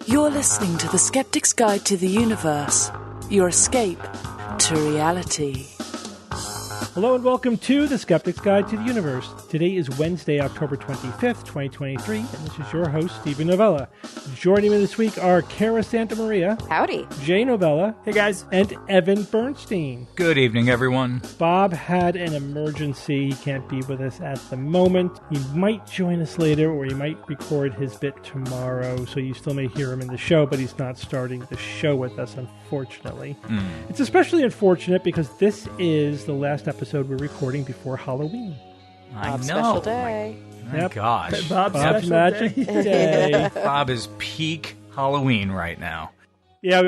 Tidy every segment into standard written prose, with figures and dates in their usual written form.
You're listening to The Skeptic's Guide to the Universe, your escape to reality. Hello and welcome to The Skeptic's Guide to the Universe. Today is Wednesday, October 25th, 2023, and this is your host, Stephen Novella. Joining me this week are Cara Santa Maria. Howdy. Jay Novella. Hey, guys. And Evan Bernstein. Good evening, everyone. Bob had an emergency. He can't be with us at the moment. He might join us later, or he might record his bit tomorrow, so you still may hear him in the show, but he's not starting the show with us, unfortunately. It's especially unfortunate because this is the last episode we're recording before Halloween. I know. Special day. My gosh. Bob's magic day. Bob is peak Halloween right now. Yeah,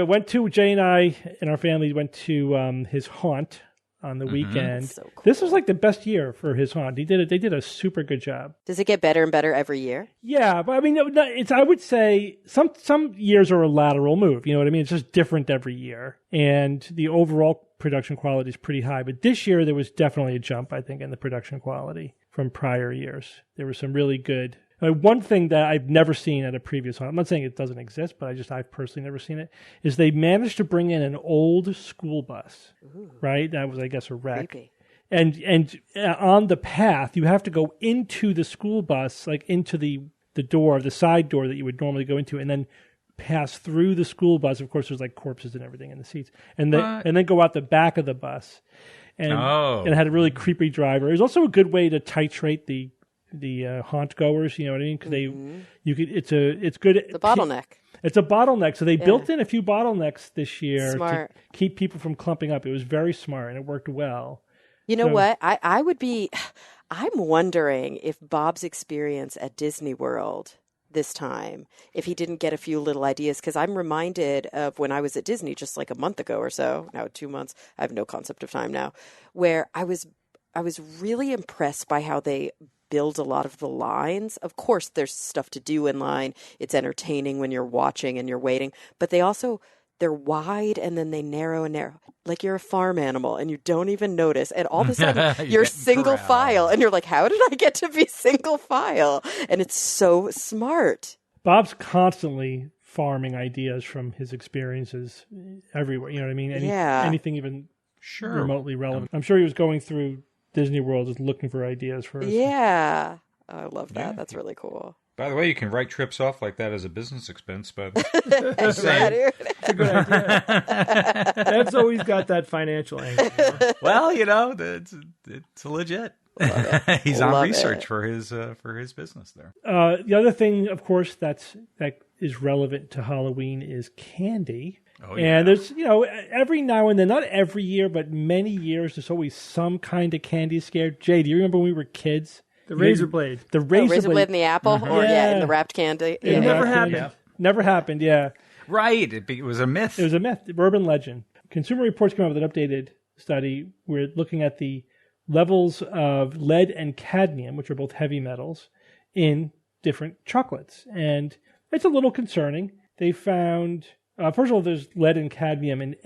Jay and I and our family went to his haunt on the weekend. So cool. This was like the best year for his haunt. They did a super good job. Does it get better and better every year? Yeah, but I mean, I would say some years are a lateral move. You know what I mean? It's just different every year. And the overall production quality is pretty high. But this year, there was definitely a jump, I think, in the production quality from prior years. There was some really good... one thing that I've never seen at a previous haunt, I'm not saying it doesn't exist, but I've personally never seen it, is they managed to bring in an old school bus, right? That was, I guess, a wreck. Creepy. And on the path, you have to go into the school bus, like into the door, the side door that you would normally go into, and then pass through the school bus. Of course, there's like corpses and everything in the seats, and then go out the back of the bus. And it had a really creepy driver. It was also a good way to titrate the haunt goers, you know what I mean? Because it's good. The bottleneck. It's a bottleneck. So they built in a few bottlenecks this year Smart. to keep people from clumping up. It was very smart and it worked well. You know what? I'm wondering if Bob's experience at Disney World this time, if he didn't get a few little ideas, because I'm reminded of when I was at Disney just like a month ago or so, now 2 months, I have no concept of time now, where I was really impressed by how they build a lot of the lines. Of course, there's stuff to do in line. It's entertaining when you're watching and you're waiting, but they're wide and then they narrow and narrow. Like you're a farm animal and you don't even notice. And all of a sudden you're single file and you're like, how did I get to be single file? And it's so smart. Bob's constantly farming ideas from his experiences everywhere. You know what I mean? Anything even remotely relevant. I'm sure he was going through Disney World just looking for ideas for us. Yeah. Oh, I love that. Yeah. That's really cool. By the way, you can write trips off like that as a business expense, but That's a good idea. That's always got that financial angle. Well, it's legit. He's on research for his business there. The other thing, of course, that is relevant to Halloween is candy. Oh, yeah. And there's, every now and then, not every year, but many years, there's always some kind of candy scare. Jay, do you remember when we were kids? The razor blade. The razor blade in the apple? Or, in the wrapped candy? It never happened. Yeah. Never happened, yeah. Right. It was a myth. It was a myth, urban legend. Consumer Reports came out with an updated study. We're looking at the levels of lead and cadmium, which are both heavy metals, in different chocolates. And it's a little concerning. They found... first of all, there's lead and cadmium in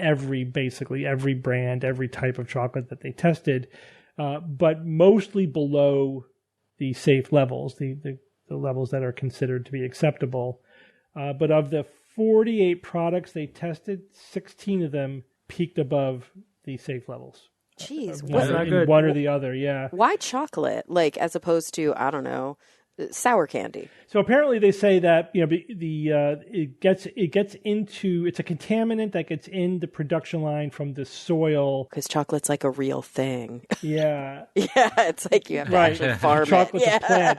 basically every brand, every type of chocolate that they tested, but mostly below the safe levels, the levels that are considered to be acceptable. But of the 48 products they tested, 16 of them peaked above the safe levels. Jeez. One or the other, yeah. Why chocolate? Like, as opposed to, I don't know, sour candy. So apparently they say that it gets into, it's a contaminant that gets in the production line from the soil. Because chocolate's like a real thing. Yeah. Yeah, it's like you have to actually farm Chocolate's it. a plant,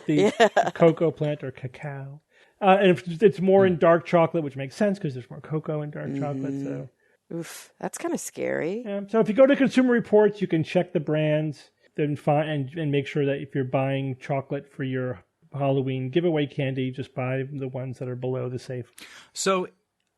the cocoa plant or cacao. And it's more in dark chocolate, which makes sense because there's more cocoa in dark chocolate. So, oof, that's kind of scary. Yeah. So if you go to Consumer Reports, you can check the brands. Then and make sure that if you're buying chocolate for your Halloween giveaway candy, just buy the ones that are below the safe. So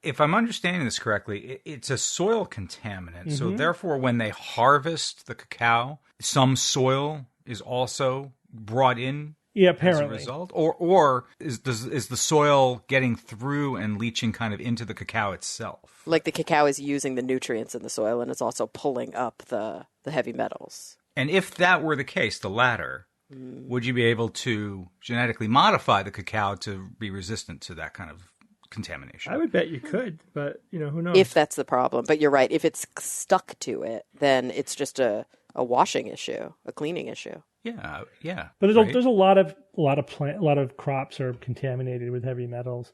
if I'm understanding this correctly, it's a soil contaminant. So therefore, when they harvest the cacao, some soil is also brought in. Yeah, apparently. As a result, or is the soil getting through and leaching kind of into the cacao itself? Like the cacao is using the nutrients in the soil, and it's also pulling up the heavy metals. And if that were the case, the latter, would you be able to genetically modify the cacao to be resistant to that kind of contamination? I would bet you could, but who knows? If that's the problem. But you're right. If it's stuck to it, then it's just a washing issue, a cleaning issue. Yeah. But there's a lot of crops are contaminated with heavy metals.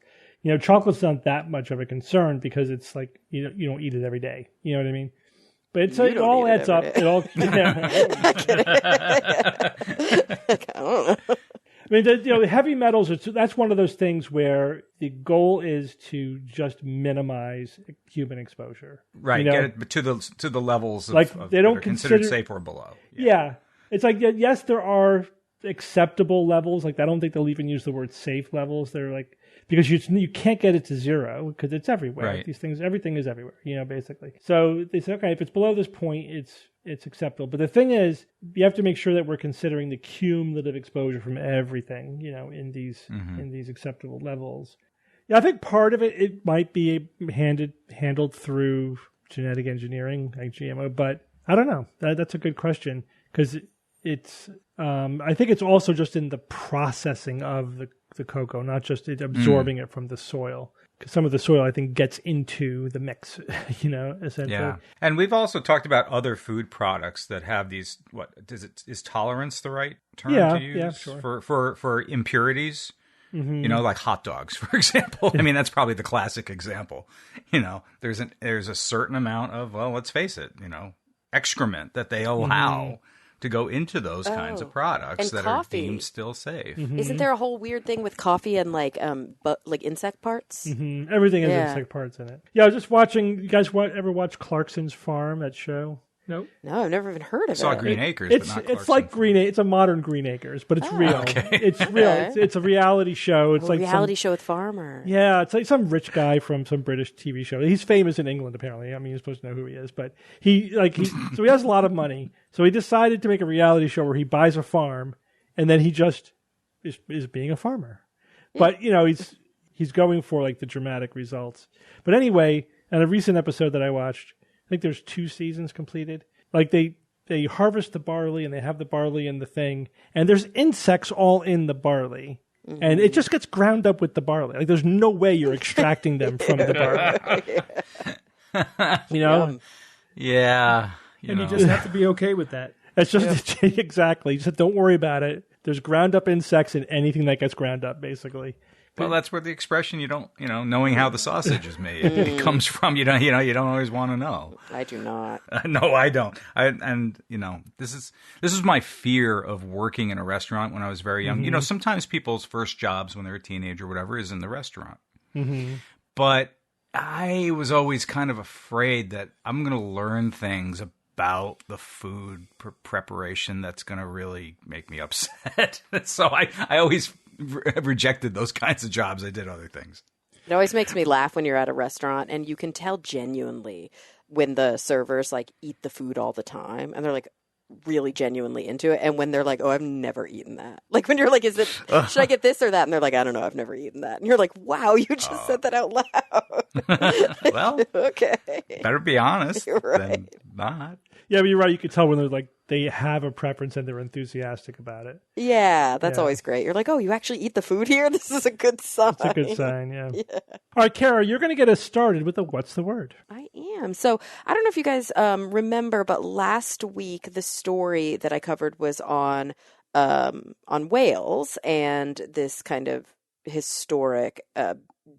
Chocolate's not that much of a concern because it's like you don't eat it every day. You know what I mean? But it all adds up. It all. I don't know. I mean, the heavy metals. That's one of those things where the goal is to just minimize human exposure. Right. Get it to the levels of, like they don't that are considered safe or below. Yeah. It's like, yes, there are acceptable levels. Like I don't think they'll even use the word safe levels. They're like, because you can't get it to zero because it's everywhere. Right. These things, everything is everywhere. Basically. So they say, okay, if it's below this point, it's acceptable. But the thing is, you have to make sure that we're considering the cumulative exposure from everything, in these acceptable levels. Yeah, I think part of it might be handled through genetic engineering, like GMO, but I don't know. That's a good question because it's. I think it's also just in the processing of the cocoa, not just it absorbing it from the soil. Because some of the soil, I think, gets into the mix, essentially. Yeah. And we've also talked about other food products that have these, is tolerance the right term to use? Yeah, sure. For impurities? Mm-hmm. Like hot dogs, for example. I mean, that's probably the classic example. There's a certain amount of, well, let's face it, excrement that they allow to go into those kinds of products that are deemed still safe. Mm-hmm. Isn't there a whole weird thing with coffee and like insect parts? Mm-hmm. Everything has insect parts in it. Yeah, I was just watching. You guys ever watch Clarkson's Farm? That show? Nope. No, I've never even heard of it. I saw Green Acres, but not Clarkson. It's like It's a modern Green Acres, but it's real. Okay. It's real. It's a reality show. It's a reality show with farmers. Yeah, it's like some rich guy from some British TV show. He's famous in England, apparently. I mean, you're supposed to know who he is, but so he has a lot of money. So he decided to make a reality show where he buys a farm, and then he just is being a farmer. Yeah. But he's going for like the dramatic results. But anyway, in a recent episode that I watched, I think there's 2 seasons completed. Like they harvest the barley and they have the barley in the thing, and there's insects all in the barley. Mm-hmm. And it just gets ground up with the barley. Like there's no way you're extracting them from the barley. Yeah. You just have to be okay with that. It's just exactly. Just don't worry about it. There's ground up insects in anything that gets ground up, basically. Well, that's where the expression knowing how the sausage is made it comes from. You don't always want to know. I do not. No, I don't. This is my fear of working in a restaurant when I was very young. Mm-hmm. Sometimes people's first jobs when they're a teenager or whatever is in the restaurant. Mm-hmm. But I was always kind of afraid that I'm going to learn things about the food preparation that's going to really make me upset. So I always rejected those kinds of jobs. I did other things. It always makes me laugh when you're at a restaurant and you can tell genuinely when the servers like eat the food all the time and they're like really genuinely into it, and when they're like, oh, I've never eaten that. Like when you're like, should I get this or that? And they're like, I don't know, I've never eaten that. And you're like, wow, you just said that out loud. Well, okay, better be honest right. than not. Yeah, but you're right. You could tell when they're like, they have a preference and they're enthusiastic about it. Yeah, that's always great. You're like, oh, you actually eat the food here? This is a good sign. It's a good sign, yeah. All right, Kara, you're going to get us started with the What's the Word? I am. So I don't know if you guys remember, but last week the story that I covered was on whales and this kind of historic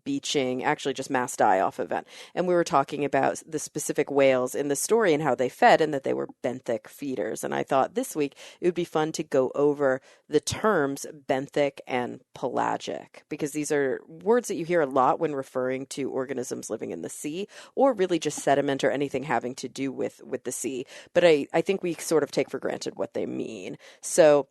beaching, actually just mass die-off event. And we were talking about the specific whales in the story and how they fed and that they were benthic feeders. And I thought this week it would be fun to go over the terms benthic and pelagic, because these are words that you hear a lot when referring to organisms living in the sea or really just sediment or anything having to do with the sea. But I think we sort of take for granted what they mean. So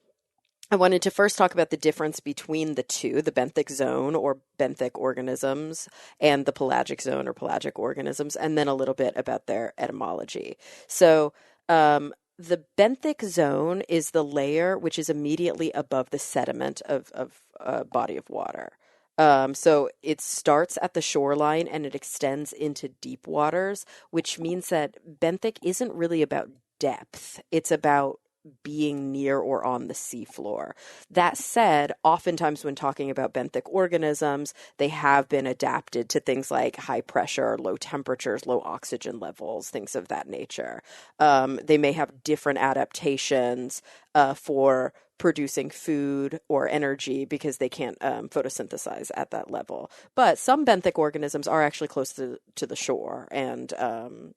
I wanted to first talk about the difference between the two, the benthic zone or benthic organisms and the pelagic zone or pelagic organisms, and then a little bit about their etymology. So the benthic zone is the layer which is immediately above the sediment of a body of water. So it starts at the shoreline and it extends into deep waters, which means that benthic isn't really about depth. It's about being near or on the seafloor. That said, oftentimes when talking about benthic organisms, they have been adapted to things like high pressure, low temperatures, low oxygen levels, things of that nature. They may have different adaptations for producing food or energy because they can't photosynthesize at that level. But some benthic organisms are actually close to the shore and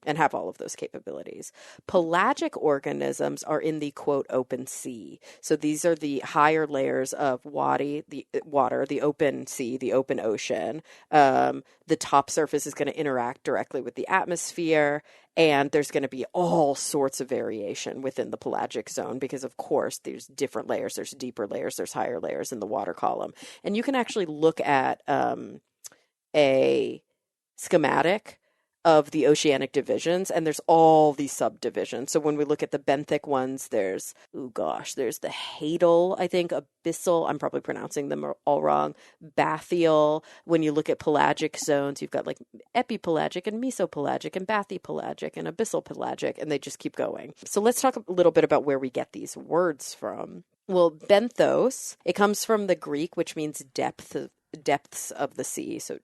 have all of those capabilities. Pelagic organisms are in the quote open sea. So these are the higher layers of water, the open sea, the open ocean. The top surface is going to interact directly with the atmosphere, and there's going to be all sorts of variation within the pelagic zone because, of course, there's different layers. There's deeper layers. There's higher layers in the water column. And you can actually look at a schematic of the oceanic divisions, and there's all these subdivisions. So when we look at the benthic ones, there's the hadal, I think, abyssal, I'm probably pronouncing them all wrong, bathyal. When you look at pelagic zones, you've got like epipelagic and mesopelagic and bathypelagic and abyssal pelagic, and they just keep going. So let's talk a little bit about where we get these words from. Well, benthos, it comes from the Greek, which means depths of the sea, so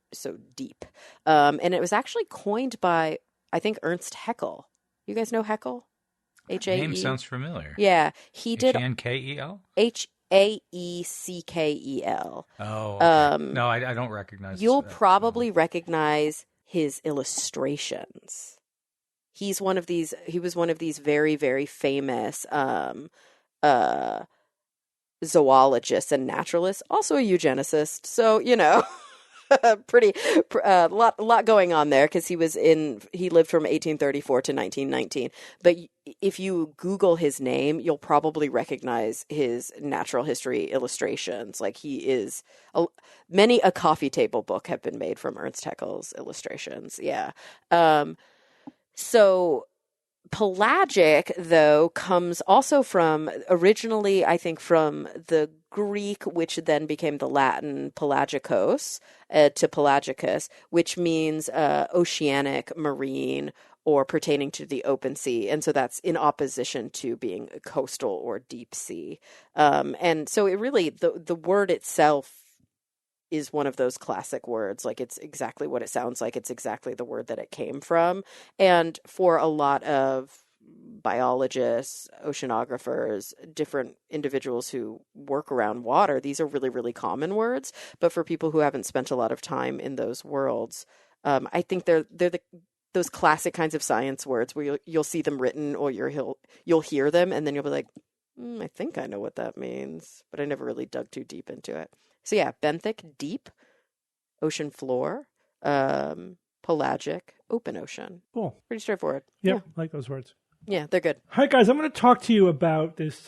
deep. And it was actually coined by, I think, Ernst Haeckel. You guys know Haeckel? H-A-E? Name sounds familiar. Yeah. He did... H-A-N-K-E-L? H-A-E-C-K-E-L. Oh, okay. No, I don't recognize. You'll probably recognize his illustrations. He was one of these very, very famous zoologists and naturalists, also a eugenicist. So, pretty lot going on there because he lived from 1834 to 1919. But if you Google his name, you'll probably recognize his natural history illustrations. Like many a coffee table book have been made from Ernst Haeckel's illustrations. Yeah. So pelagic, though, comes also originally, I think, from the Greek, which then became the Latin pelagikos to pelagicus, which means oceanic, marine, or pertaining to the open sea. And so that's in opposition to being coastal or deep sea. And so it really, the word itself is one of those classic words. Like, it's exactly what it sounds like. It's exactly the word that it came from. And for a lot of biologists, oceanographers, different individuals who work around water, these are really, really common words. But for people who haven't spent a lot of time in those worlds, I think they're those classic kinds of science words where you'll see them written, or you'll hear them, and then you'll be like, I think I know what that means, but I never really dug too deep into it. So yeah, benthic, deep, ocean floor, pelagic, open ocean. Cool. Pretty straightforward. Yep, Yeah. like those words. Yeah, they're good. All right, guys, I'm going to talk to you about this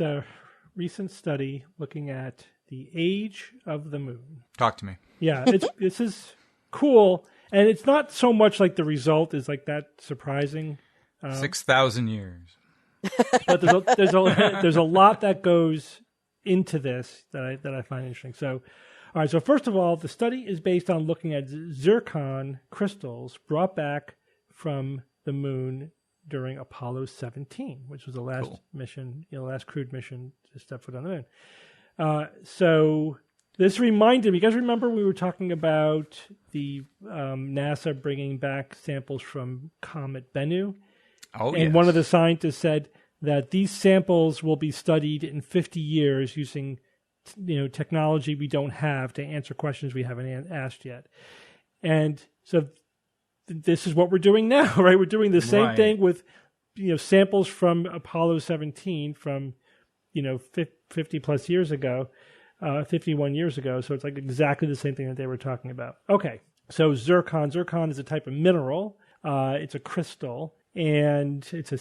recent study looking at the age of the moon. Talk to me. Yeah, this is cool, and it's not so much like the result is like that surprising. 6,000 years. But there's a lot that goes into this that I find interesting. So, all right. So first of all, the study is based on looking at zircon crystals brought back from the moon during Apollo 17, which was the last mission, last crewed mission to step foot on the moon. So this reminded me. You guys remember we were talking about the NASA bringing back samples from Comet Bennu? Oh, and one of the scientists said that these samples will be studied in 50 years using, technology we don't have to answer questions we haven't asked yet. And so this is what we're doing now, right? We're doing the same thing with, samples from Apollo 17 from, 50 plus years ago, 51 years ago. So it's like exactly the same thing that they were talking about. Okay. So zircon is a type of mineral. It's a crystal. And it's a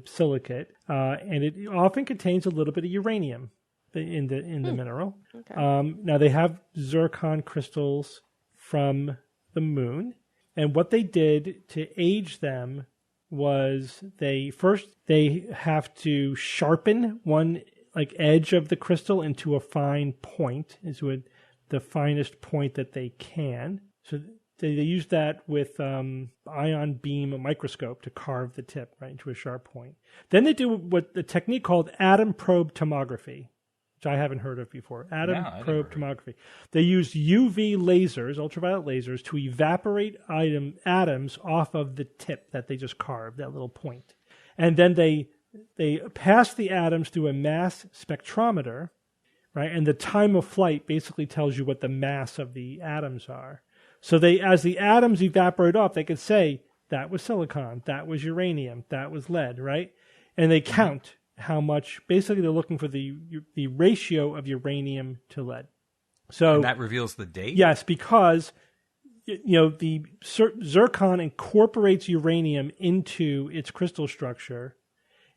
silicate, and it often contains a little bit of uranium in the mineral. Okay. Now they have zircon crystals from the moon, and what they did to age them was they have to sharpen one edge of the crystal into a fine point, the finest point that they can. So they used that with ion beam microscope to carve the tip right into a sharp point. Then they do what the technique called atom probe tomography, which I haven't heard of before. Atom probe tomography. They use UV lasers, ultraviolet lasers, to evaporate atoms off of the tip that they just carved, that little point. And then they pass the atoms through a mass spectrometer, right? And the time of flight basically tells you what the mass of the atoms are. So as the atoms evaporate off, they could say, that was silicon, that was uranium, that was lead, right? And they count how much, basically they're looking for the ratio of uranium to lead. So and that reveals the date? Yes, because the zircon incorporates uranium into its crystal structure,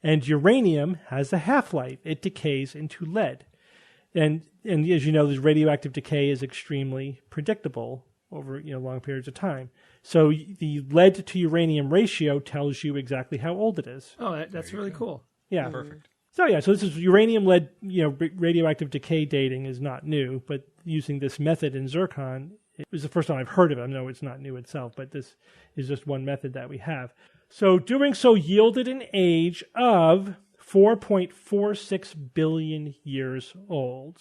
and uranium has a half-life. It decays into lead. And as you know, this radioactive decay is extremely predictable over long periods of time. So the lead to uranium ratio tells you exactly how old it is. Oh, that's really cool. Yeah. Perfect. So this is uranium lead, radioactive decay dating is not new, but using this method in zircon, it was the first time I've heard of it. I know it's not new itself, but this is just one method that we have. So doing so yielded an age of 4.46 billion years old.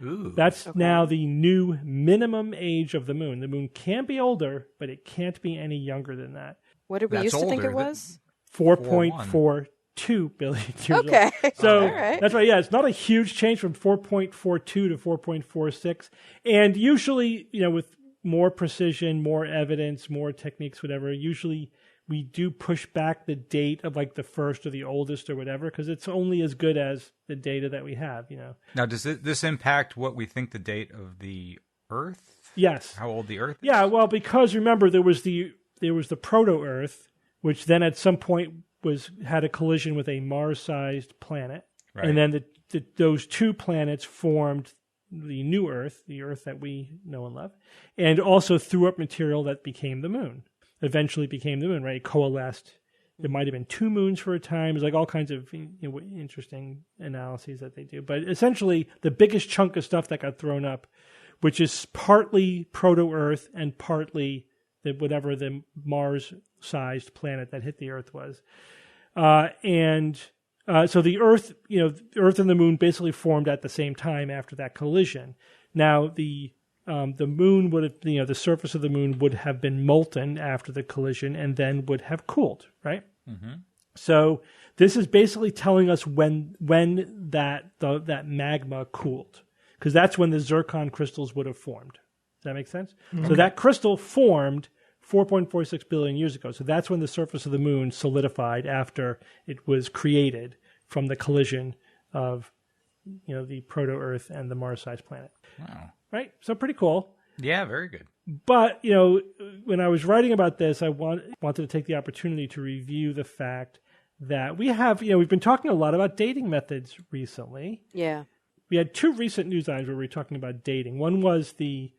Ooh. That's now the new minimum age of the moon. The moon can be older, but it can't be any younger than that. What did we used to think it was? 4.42 billion years old. Okay. So all right. That's right. Yeah, it's not a huge change from 4.42 to 4.46. And usually, with more precision, more evidence, more techniques, whatever, usually we do push back the date of like the first or the oldest or whatever, because it's only as good as the data that we have, Now, does this impact what we think the date of the Earth? Yes. How old the Earth is? Yeah, well, because remember there was the proto-Earth, which then at some point had a collision with a Mars-sized planet, Right. and then those two planets formed the new Earth, the Earth that we know and love, and also threw up material that became the moon. Eventually became the moon, right? It coalesced. There might have been two moons for a time. There's like all kinds of interesting analyses that they do. But essentially, the biggest chunk of stuff that got thrown up, which is partly proto-Earth and partly whatever the Mars-sized planet that hit the Earth was. So the Earth, the Earth and the moon basically formed at the same time after that collision. Now, the moon would have, the surface of the moon would have been molten after the collision and then would have cooled, right? Mm-hmm. So this is basically telling us when that magma cooled, because that's when the zircon crystals would have formed. Does that make sense? Mm-hmm. So that crystal formed 4.46 billion years ago. So that's when the surface of the moon solidified after it was created from the collision of the proto-Earth and the Mars-sized planet. Wow. Right? So pretty cool. Yeah, very good. But, when I was writing about this, I wanted to take the opportunity to review the fact that we have, we've been talking a lot about dating methods recently. Yeah. We had two recent news items where we were talking about dating. One was the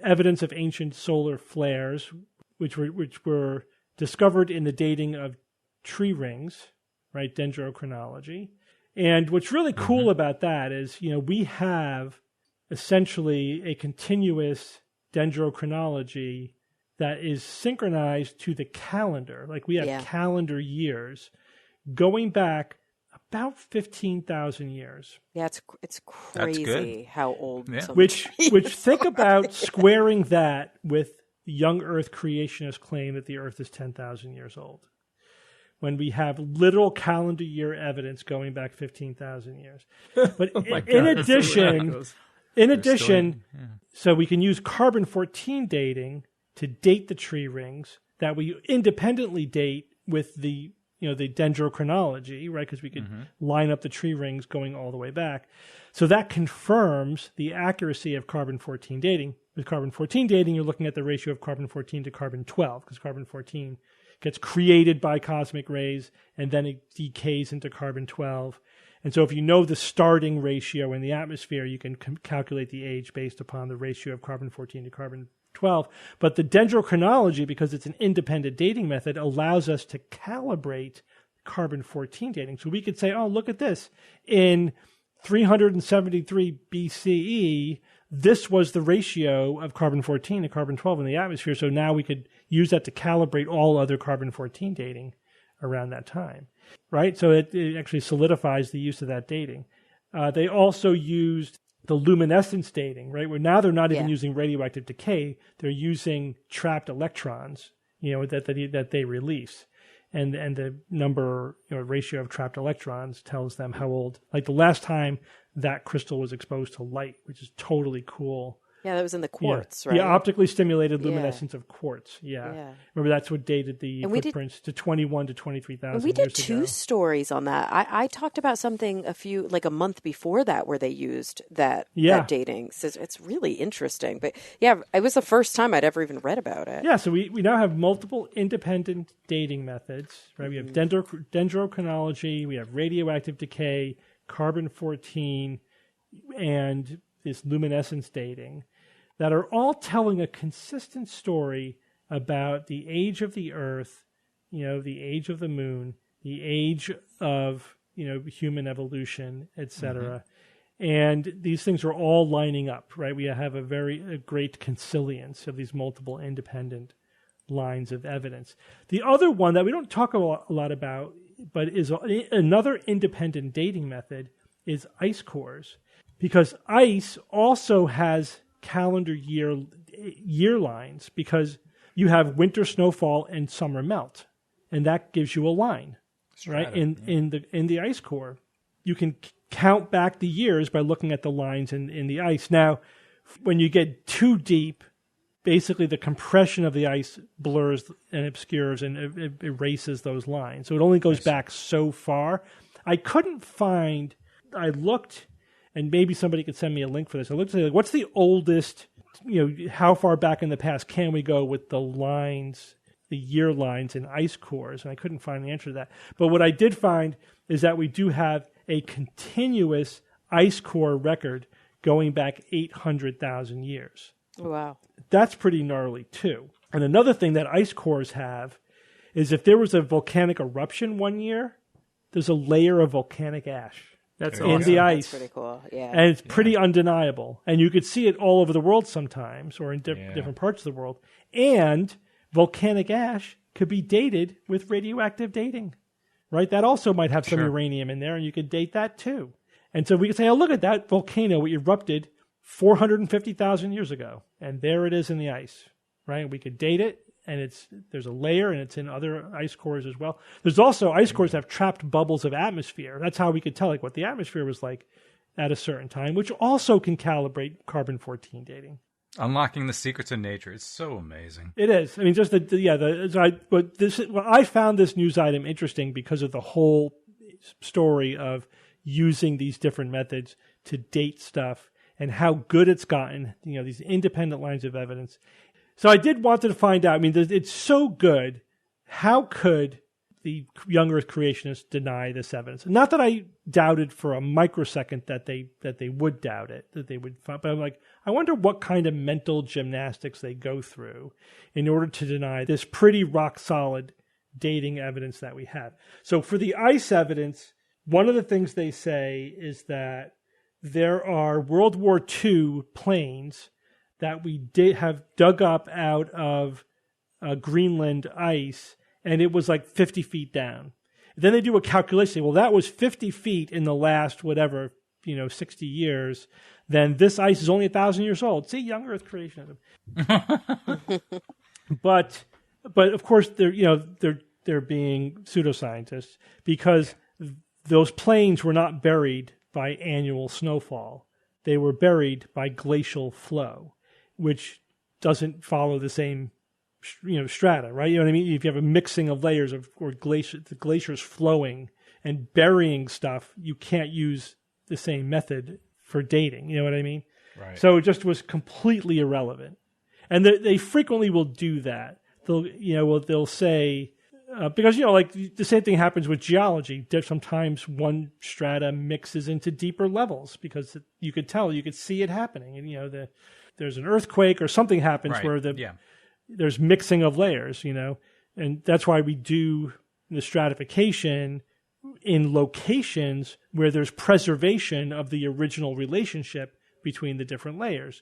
evidence of ancient solar flares, which were discovered in the dating of tree rings, right? Dendrochronology. And what's really cool about that is, we have essentially a continuous dendrochronology that is synchronized to the calendar. Like we have calendar years going back about 15,000 years. Yeah, it's crazy how old. Yeah. Some Which trees think are. about squaring that with the young Earth creationist claim that the Earth is 10,000 years old, when we have literal calendar year evidence going back 15,000 years. But in addition, so we can use carbon-14 dating to date the tree rings that we independently date with the dendrochronology, right? Because we could line up the tree rings going all the way back. So that confirms the accuracy of carbon-14 dating. With carbon-14 dating, you're looking at the ratio of carbon-14 to carbon-12, because carbon-14 gets created by cosmic rays, and then it decays into carbon-12. And so if you know the starting ratio in the atmosphere, you can calculate the age based upon the ratio of carbon-14 to carbon-12. But the dendrochronology, because it's an independent dating method, allows us to calibrate carbon-14 dating. So we could say, oh, look at this. In 373 BCE, this was the ratio of carbon-14 to carbon-12 in the atmosphere. So now we could use that to calibrate all other carbon-14 dating around that time, right? So it actually solidifies the use of that dating. They also used the luminescence dating, right? Where now they're not even using radioactive decay; they're using trapped electrons, that they release, and the number, ratio of trapped electrons tells them how old. Like the last time that crystal was exposed to light, which is totally cool. Yeah, that was in the quartz, right? The optically stimulated luminescence of quartz. Yeah. Remember, that's what dated the footprints to 21 to 23,000 years ago. We did two stories on that. I talked about something a month before that where they used that dating. So it's really interesting. But yeah, it was the first time I'd ever even read about it. Yeah, so we now have multiple independent dating methods, right? We have dendrochronology, we have radioactive decay, carbon-14, and this luminescence dating, that are all telling a consistent story about the age of the Earth, the age of the Moon, the age of, human evolution, etc. Mm-hmm. And these things are all lining up, right? We have a great consilience of these multiple independent lines of evidence. The other one that we don't talk a lot about, but is another independent dating method, is ice cores. Because ice also has calendar year lines, because you have winter snowfall and summer melt, and that gives you a line, right? In the ice core, you can count back the years by looking at the lines in the ice. Now, when you get too deep, basically the compression of the ice blurs and obscures and it erases those lines. So it only goes back so far. I looked. And maybe somebody could send me a link for this. I looked at what's the oldest, how far back in the past can we go with the lines, the year lines in ice cores? And I couldn't find the answer to that. But what I did find is that we do have a continuous ice core record going back 800,000 years. Wow. That's pretty gnarly too. And another thing that ice cores have is if there was a volcanic eruption one year, there's a layer of volcanic ash. That's in the ice. That's pretty cool. Yeah. And it's pretty undeniable. And you could see it all over the world sometimes, or in different parts of the world. And volcanic ash could be dated with radioactive dating, right? That also might have some uranium in there, and you could date that too. And so we could say, oh, look at that volcano erupted 450,000 years ago. And there it is in the ice, right? We could date it. And there's a layer, and it's in other ice cores as well. There's also ice cores that have trapped bubbles of atmosphere. That's how we could tell what the atmosphere was like at a certain time, which also can calibrate carbon-14 dating. Unlocking the secrets of nature. It's so amazing. It is. I mean, just I found this news item interesting because of the whole story of using these different methods to date stuff and how good it's gotten. These independent lines of evidence. So I did want to find out, I mean, it's so good, how could the young Earth creationists deny this evidence? Not that I doubted for a microsecond that they would doubt it, that they would find, but I'm like, I wonder what kind of mental gymnastics they go through in order to deny this pretty rock-solid dating evidence that we have. So for the ice evidence, one of the things they say is that there are World War II planes that we have dug up out of Greenland ice, and it was like 50 feet down. Then they do a calculation. Well, that was 50 feet in the last, 60 years. Then this ice is only 1,000 years old. See, young Earth creationism. But of course, they're being pseudoscientists because those planes were not buried by annual snowfall. They were buried by glacial flow, which doesn't follow the same, strata, right? You know what I mean? If you have a mixing of layers the glaciers flowing and burying stuff, you can't use the same method for dating. You know what I mean? Right. So it just was completely irrelevant. And they frequently will do that. They'll say, because, the same thing happens with geology. Sometimes one strata mixes into deeper levels because you could see it happening. And, there's an earthquake or something happens where there's mixing of layers, and that's why we do the stratification in locations where there's preservation of the original relationship between the different layers.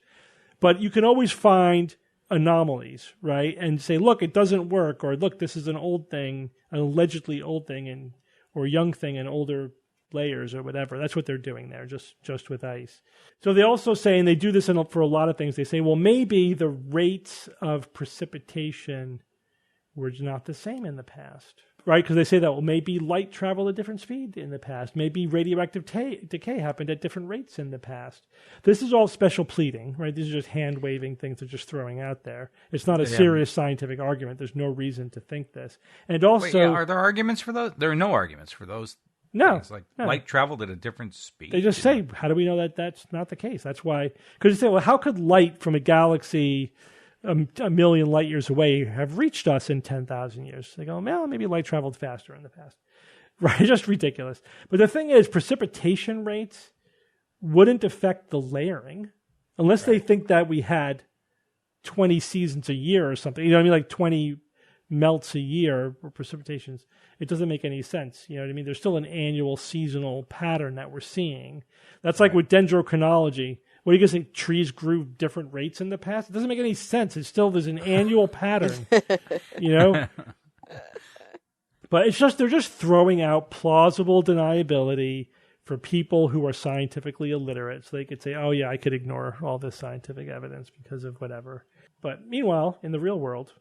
But you can always find anomalies, right? And say, look, it doesn't work, or look, this is an old thing, an allegedly old thing, or young thing in older layers or whatever. That's what they're doing there, just with ice. So they also say, and they do this for a lot of things, they say, well, maybe the rates of precipitation were not the same in the past, right? Because they say that, well, maybe light traveled at different speed in the past. Maybe radioactive decay happened at different rates in the past. This is all special pleading, right? These are just hand-waving things they're just throwing out there. It's not a serious scientific argument. There's no reason to think this. And also... Wait, are there arguments for those? There are no arguments for those. No. Things. Like light traveled at a different speed. They just say, how do we know that that's not the case? That's why... Because you say, well, how could light from a galaxy... a million light years away have reached us in 10,000 years. They go, well, maybe light traveled faster in the past. Right? Just ridiculous. But the thing is, precipitation rates wouldn't affect the layering unless they think that we had 20 seasons a year or something. You know what I mean? Like 20 melts a year or precipitations. It doesn't make any sense. You know what I mean? There's still an annual seasonal pattern that we're seeing. That's like with dendrochronology. What are you going to say? Trees grew different rates in the past? It doesn't make any sense. It's still, there's an annual pattern, you know? But it's just, they're just throwing out plausible deniability for people who are scientifically illiterate. So they could say, oh yeah, I could ignore all this scientific evidence because of whatever. But meanwhile, in the real world,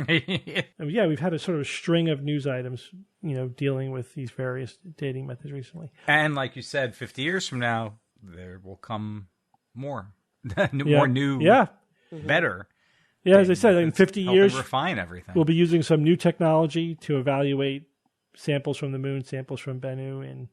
yeah, we've had a sort of string of news items, you know, dealing with these various dating methods recently. And like you said, 50 years from now, there will come more new, better. Yeah, as I said, in 50 years, refine everything. We'll be using some new technology to evaluate samples from the moon, samples from Bennu, and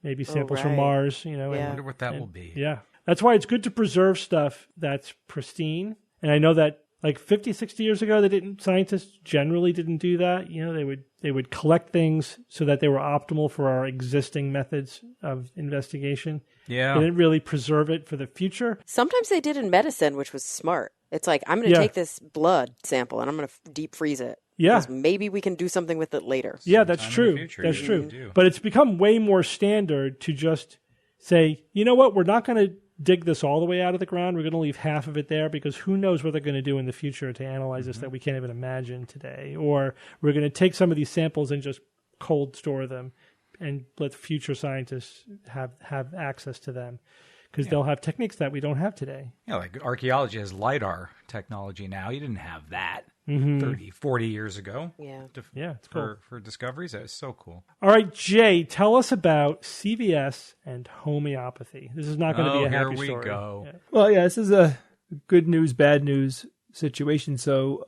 maybe samples from Mars. You know, I wonder what that will be. Yeah, that's why it's good to preserve stuff that's pristine. And I know that like 50, 60 years ago, scientists generally didn't do that. You know, they would collect things so that they were optimal for our existing methods of investigation. Yeah. They didn't really preserve it for the future. Sometimes they did in medicine, which was smart. It's like, I'm going to take this blood sample and I'm going to deep freeze it. Yeah. Because maybe we can do something with it later. Yeah, that's true. That's true. But it's become way more standard to just say, you know what, we're not going to dig this all the way out of the ground. We're going to leave half of it there because who knows what they're going to do in the future to analyze this that we can't even imagine today. Or we're going to take some of these samples and just cold store them and let future scientists have access to them because they'll have techniques that we don't have today. Yeah, like archaeology has LiDAR technology now. You didn't have that 30, 40 years ago. Yeah. It's cool. For discoveries. That's so cool. All right, Jay, tell us about CVS and homeopathy. This is not going to be a happy story. Here we go. Yeah. Well, yeah, this is a good news, bad news situation. So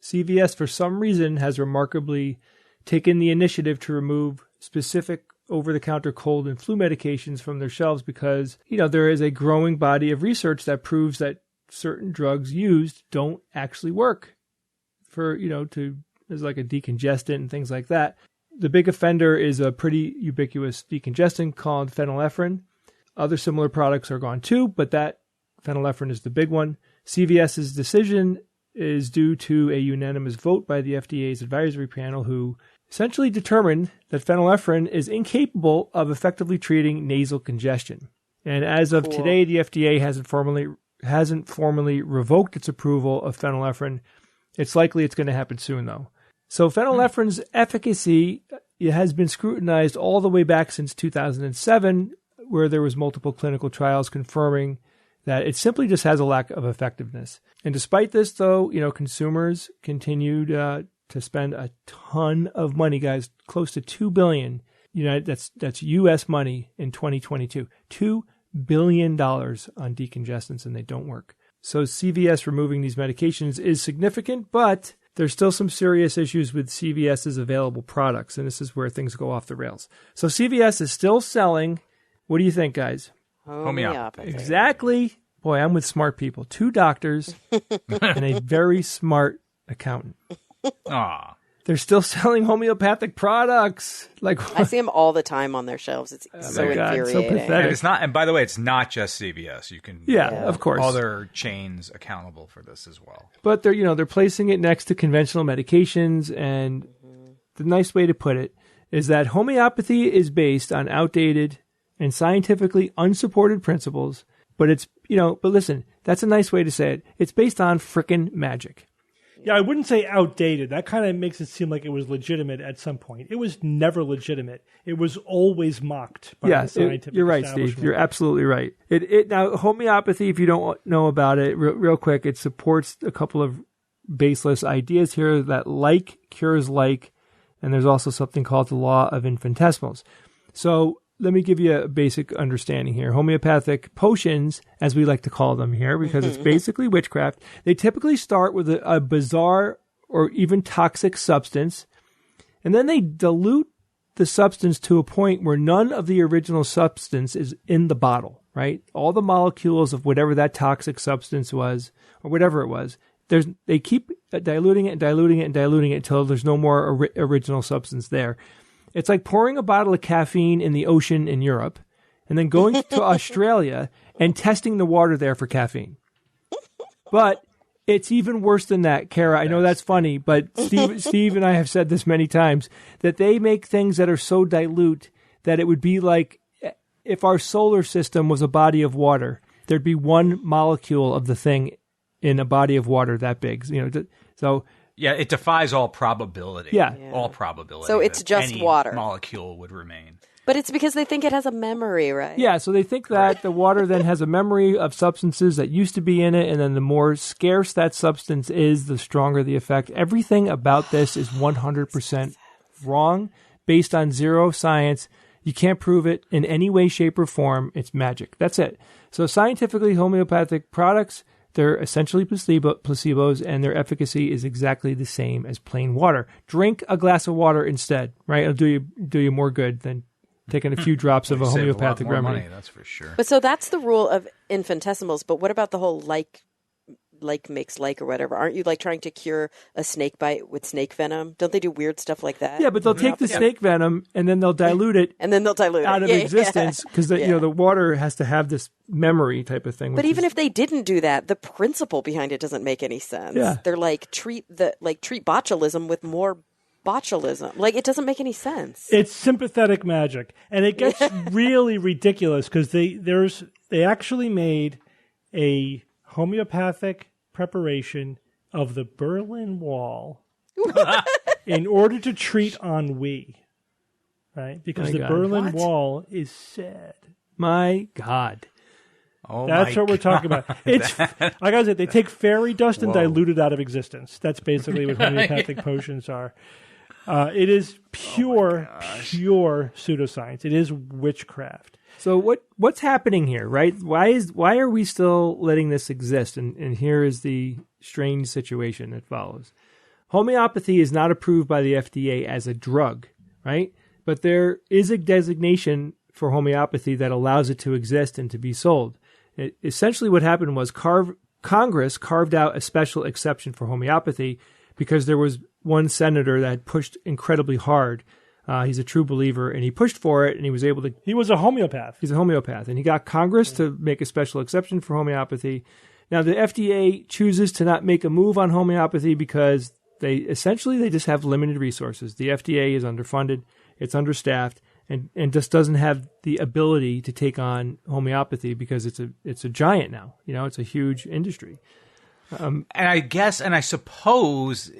CVS, for some reason, has remarkably taken the initiative to remove specific over-the-counter cold and flu medications from their shelves because, you know, there is a growing body of research that proves that certain drugs used don't actually work for, you know, as like a decongestant and things like that. The big offender is a pretty ubiquitous decongestant called phenylephrine. Other similar products are gone too, but that phenylephrine is the big one. CVS's decision is due to a unanimous vote by the FDA's advisory panel who essentially determined that phenylephrine is incapable of effectively treating nasal congestion. And as of today, the FDA hasn't formally revoked its approval of phenylephrine. It's likely it's going to happen soon, though. So phenylephrine's efficacy has been scrutinized all the way back since 2007, where there was multiple clinical trials confirming that it simply just has a lack of effectiveness. And despite this, though, you know, consumers continued to spend a ton of money, guys, close to $2 billion. That's U.S. money in 2022. $2 billion on decongestants, and they don't work. So CVS removing these medications is significant, but there's still some serious issues with CVS's available products, and this is where things go off the rails. So CVS is still selling, what do you think, guys? Homeopathy. Exactly. Boy, I'm with smart people. 2 doctors and a very smart accountant. Aw. They're still selling homeopathic products. Like I see them all the time on their shelves. It's so infuriating. So pathetic. And it's not. And by the way, it's not just CVS. You can of course, other chains accountable for this as well. But they're placing it next to conventional medications, and the nice way to put it is that homeopathy is based on outdated and scientifically unsupported principles, but it's but listen, that's a nice way to say it. It's based on frickin' magic. Yeah, I wouldn't say outdated. That kind of makes it seem like it was legitimate at some point. It was never legitimate. It was always mocked by the scientific you're right, Steve. You're absolutely right. Now, homeopathy, if you don't know about it, real quick, it supports a couple of baseless ideas here that like cures like, and there's also something called the law of infinitesimals. So let me give you a basic understanding here. Homeopathic potions, as we like to call them here, because it's basically witchcraft, they typically start with a bizarre or even toxic substance, and then they dilute the substance to a point where none of the original substance is in the bottle, right? All the molecules of whatever that toxic substance was, or whatever it was, they keep diluting it and diluting it and diluting it until there's no more original substance there. It's like pouring a bottle of caffeine in the ocean in Europe and then going to Australia and testing the water there for caffeine. But it's even worse than that, Kara. I know that's funny, but Steve and I have said this many times, that they make things that are so dilute that it would be like if our solar system was a body of water, there'd be one molecule of the thing in a body of water that big. So... Yeah, it defies all probability. Yeah. All probability. So it's just any water. Molecule would remain. But it's because they think it has a memory, right? Yeah, so they think that the water then has a memory of substances that used to be in it, and then the more scarce that substance is, the stronger the effect. Everything about this is 100% wrong, based on zero science. You can't prove it in any way, shape, or form. It's magic. That's it. So scientifically, homeopathic products, they're essentially placebos, and their efficacy is exactly the same as plain water. Drink a glass of water instead, right? It'll do you more good than taking a few drops of a homeopathic remedy. Money, that's for sure. But so that's the rule of infinitesimals. But what about the whole like makes like or whatever? Aren't you like trying to cure a snake bite with snake venom? Don't they do weird stuff like that? Yeah, but they'll take the snake venom and then they'll dilute it. And then they'll dilute out it. of existence because the water has to have this memory type of thing. But even if they didn't do that, the principle behind it doesn't make any sense. Yeah. They're like treat botulism with more botulism. Like it doesn't make any sense. It's sympathetic magic, and it gets really ridiculous because they actually made a homeopathic preparation of the Berlin Wall in order to treat ennui, right? Because the Berlin Wall is sad. My God. Oh, that's what we're talking about. It's like I said, they take fairy dust and dilute it out of existence. That's basically what homeopathic potions are. It is pure pseudoscience. It is witchcraft. So what's happening here, right? Why are we still letting this exist? And here is the strange situation that follows. Homeopathy is not approved by the FDA as a drug, right? But there is a designation for homeopathy that allows it to exist and to be sold. Essentially what happened was Congress carved out a special exception for homeopathy because there was one senator that pushed incredibly hard. He's a true believer, and he pushed for it, and he was able to... He was a homeopath. He's a homeopath, and he got Congress to make a special exception for homeopathy. Now, the FDA chooses to not make a move on homeopathy because they just have limited resources. The FDA is underfunded, it's understaffed, and just doesn't have the ability to take on homeopathy because it's a giant now. It's a huge industry. And I suppose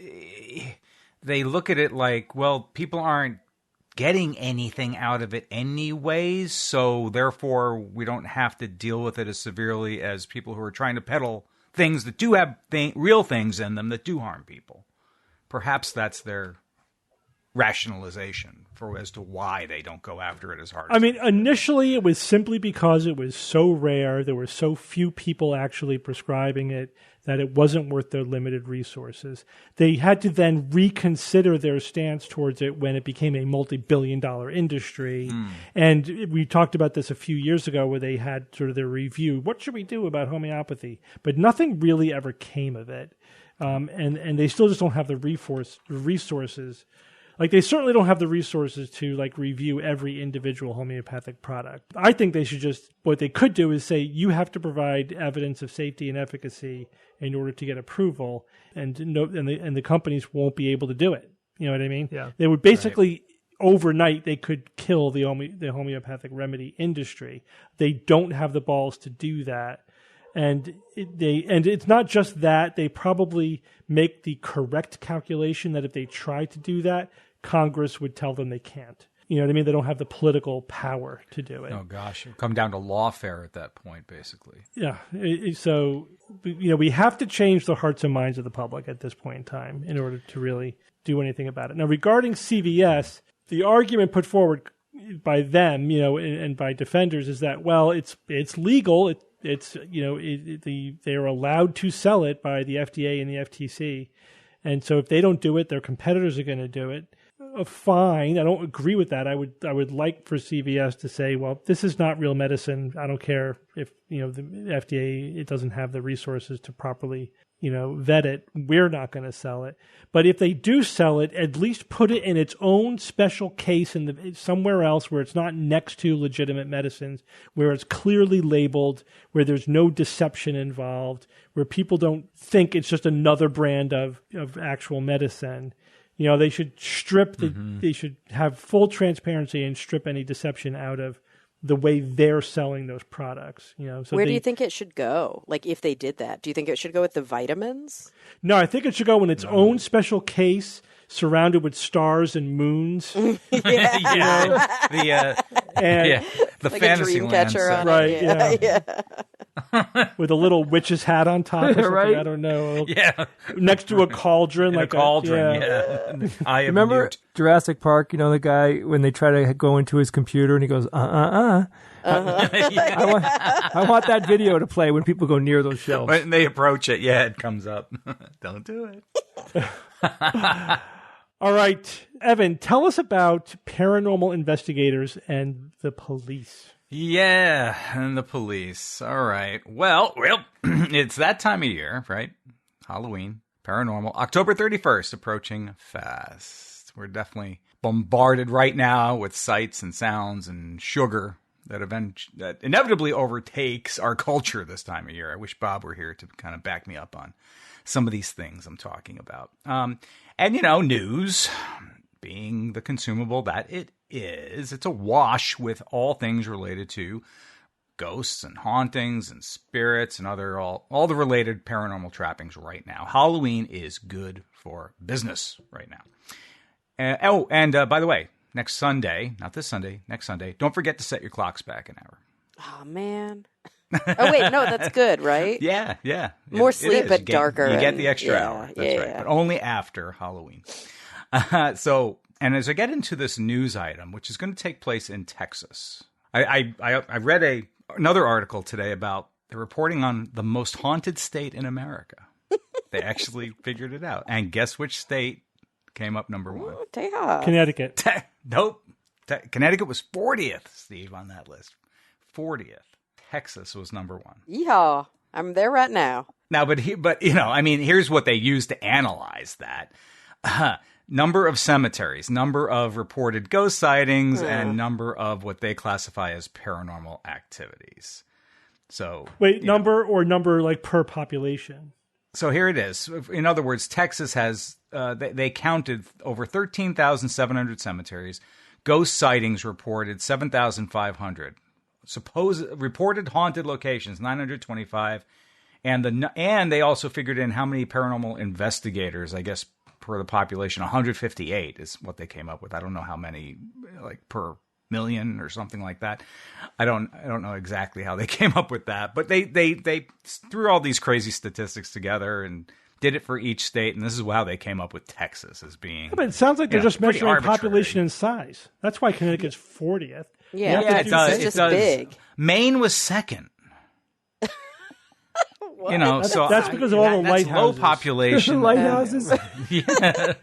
they look at it like, well, people aren't getting anything out of it anyways, so therefore we don't have to deal with it as severely as people who are trying to peddle things that do have real things in them that do harm people. Perhaps that's their rationalization as to why they don't go after it as hard. I mean, initially it was simply because it was so rare, there were so few people actually prescribing it, that it wasn't worth their limited resources. They had to then reconsider their stance towards it when it became a multi-billion-dollar industry. And we talked about this a few years ago where they had sort of their review. What should we do about homeopathy? But nothing really ever came of it. And they still just don't have the resources. Like, they certainly don't have the resources to, like, review every individual homeopathic product. I think they should what they could do is say, you have to provide evidence of safety and efficacy in order to get approval, and the companies won't be able to do it. You know what I mean? Yeah. They would basically, overnight, they could kill the homeopathic remedy industry. They don't have the balls to do that. And it's not just that. They probably make the correct calculation that if they try to do that, Congress would tell them they can't. You know what I mean? They don't have the political power to do it. Oh, gosh. It would come down to lawfare at that point, basically. Yeah. So, we have to change the hearts and minds of the public at this point in time in order to really do anything about it. Now, regarding CVS, the argument put forward by them, and by defenders is that, well, it's legal. They're allowed to sell it by the FDA and the FTC. And so if they don't do it, their competitors are going to do it. Fine. I don't agree with that. I would like for CVS to say, well, this is not real medicine. I don't care if, the FDA, it doesn't have the resources to properly, vet it. We're not going to sell it. But if they do sell it, at least put it in its own special case somewhere else where it's not next to legitimate medicines, where it's clearly labeled, where there's no deception involved, where people don't think it's just another brand of actual medicine. They should strip they should have full transparency and strip any deception out of the way they're selling those products. So where do you think it should go? Like, if they did that, do you think it should go with the vitamins? No, I think it should go in its own special case, surrounded with stars and moons. The like fantasy a dream catcher on right? it. Yeah. With a little witch's hat on top, or something. Right? I don't know. Yeah. Next to a cauldron, A cauldron, yeah. I Remember mute. Jurassic Park? The guy when they try to go into his computer and he goes, I want that video to play when people go near those shelves. When they approach it, it comes up. Don't do it. All right, Evan, tell us about paranormal investigators and the police. Yeah, and the police. All right. Well, it's that time of year, right? Halloween, paranormal. October 31st, approaching fast. We're definitely bombarded right now with sights and sounds and sugar that inevitably overtakes our culture this time of year. I wish Bob were here to kind of back me up on some of these things I'm talking about. And, news being the consumable that it is, it's awash with all things related to ghosts and hauntings and spirits and all the related paranormal trappings right now. Halloween is good for business right now. By the way, next Sunday, not this Sunday, next Sunday, don't forget to set your clocks back an hour. Oh, man. Oh, wait, no, that's good, right? Yeah. More sleep, but darker. You get the extra hour. That's right. But only after Halloween. And as I get into this news item, which is going to take place in Texas, I read another article today about the reporting on the most haunted state in America. They actually figured it out. And guess which state came up number one? Ooh, Texas. Connecticut. Nope. Connecticut was 40th, Steve, on that list. 40th. Texas was number one. Yeehaw. I'm there right now. Now, here's what they used to analyze that. Number of cemeteries, number of reported ghost sightings, and number of what they classify as paranormal activities. So wait, number like per population? So here it is. In other words, Texas has, they counted over 13,700 cemeteries. Ghost sightings reported 7,500. Reported haunted locations, 925. And they also figured in how many paranormal investigators, I guess, per the population. 158 is what they came up with. I don't know how many, like per million or something like that. I don't know exactly how they came up with that, but they threw all these crazy statistics together and did it for each state, and this is how they came up with Texas as being. Yeah, but it sounds like they're just measuring population and size. That's why Connecticut's 40th. Yeah, it does. It's just big. Maine was second. That's because of all the lighthouses. Low population. Lighthouses. Yeah.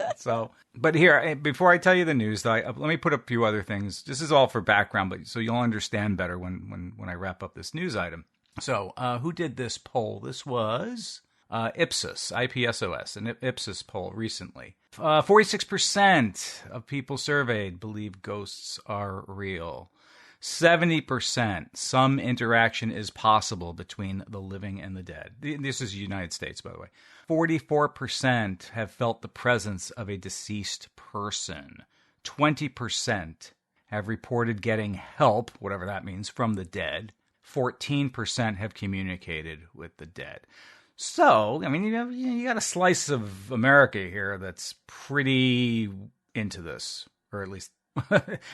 But here, before I tell you the news, though, let me put a few other things. This is all for background, but so you'll understand better when I wrap up this news item. So, who did this poll? This was Ipsos, IPSOS, an Ipsos poll recently. 46% of people surveyed believe ghosts are real. 70%, some interaction is possible between the living and the dead. This is the United States, by the way. 44% have felt the presence of a deceased person. 20% have reported getting help, whatever that means, from the dead. 14% have communicated with the dead. So, I mean, you got a slice of America here that's pretty into this, or at least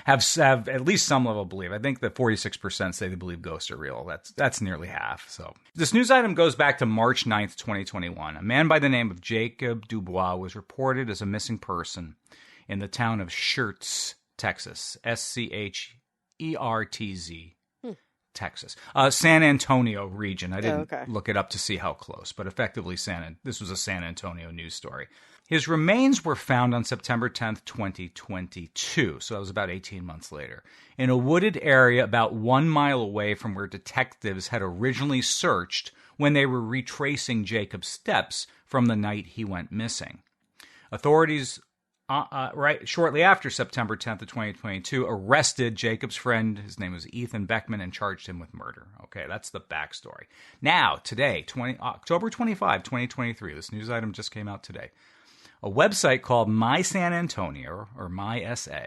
have at least some level of belief. I think that 46% say they believe ghosts are real. That's nearly half. So this news item goes back to March 9th, 2021. A man by the name of Jacob Dubois was reported as a missing person in the town of Schertz, Texas. Schertz, Texas. San Antonio region. I didn't look it up to see how close, but effectively this was a San Antonio news story. His remains were found on September 10th, 2022, so that was about 18 months later, in a wooded area about 1 mile away from where detectives had originally searched when they were retracing Jacob's steps from the night he went missing. Authorities right shortly after September 10th of 2022, arrested Jacob's friend, his name was Ethan Beckman, and charged him with murder. Okay, that's the backstory. Now, today, October 25, 2023, this news item just came out today. A website called My San Antonio, or My SA,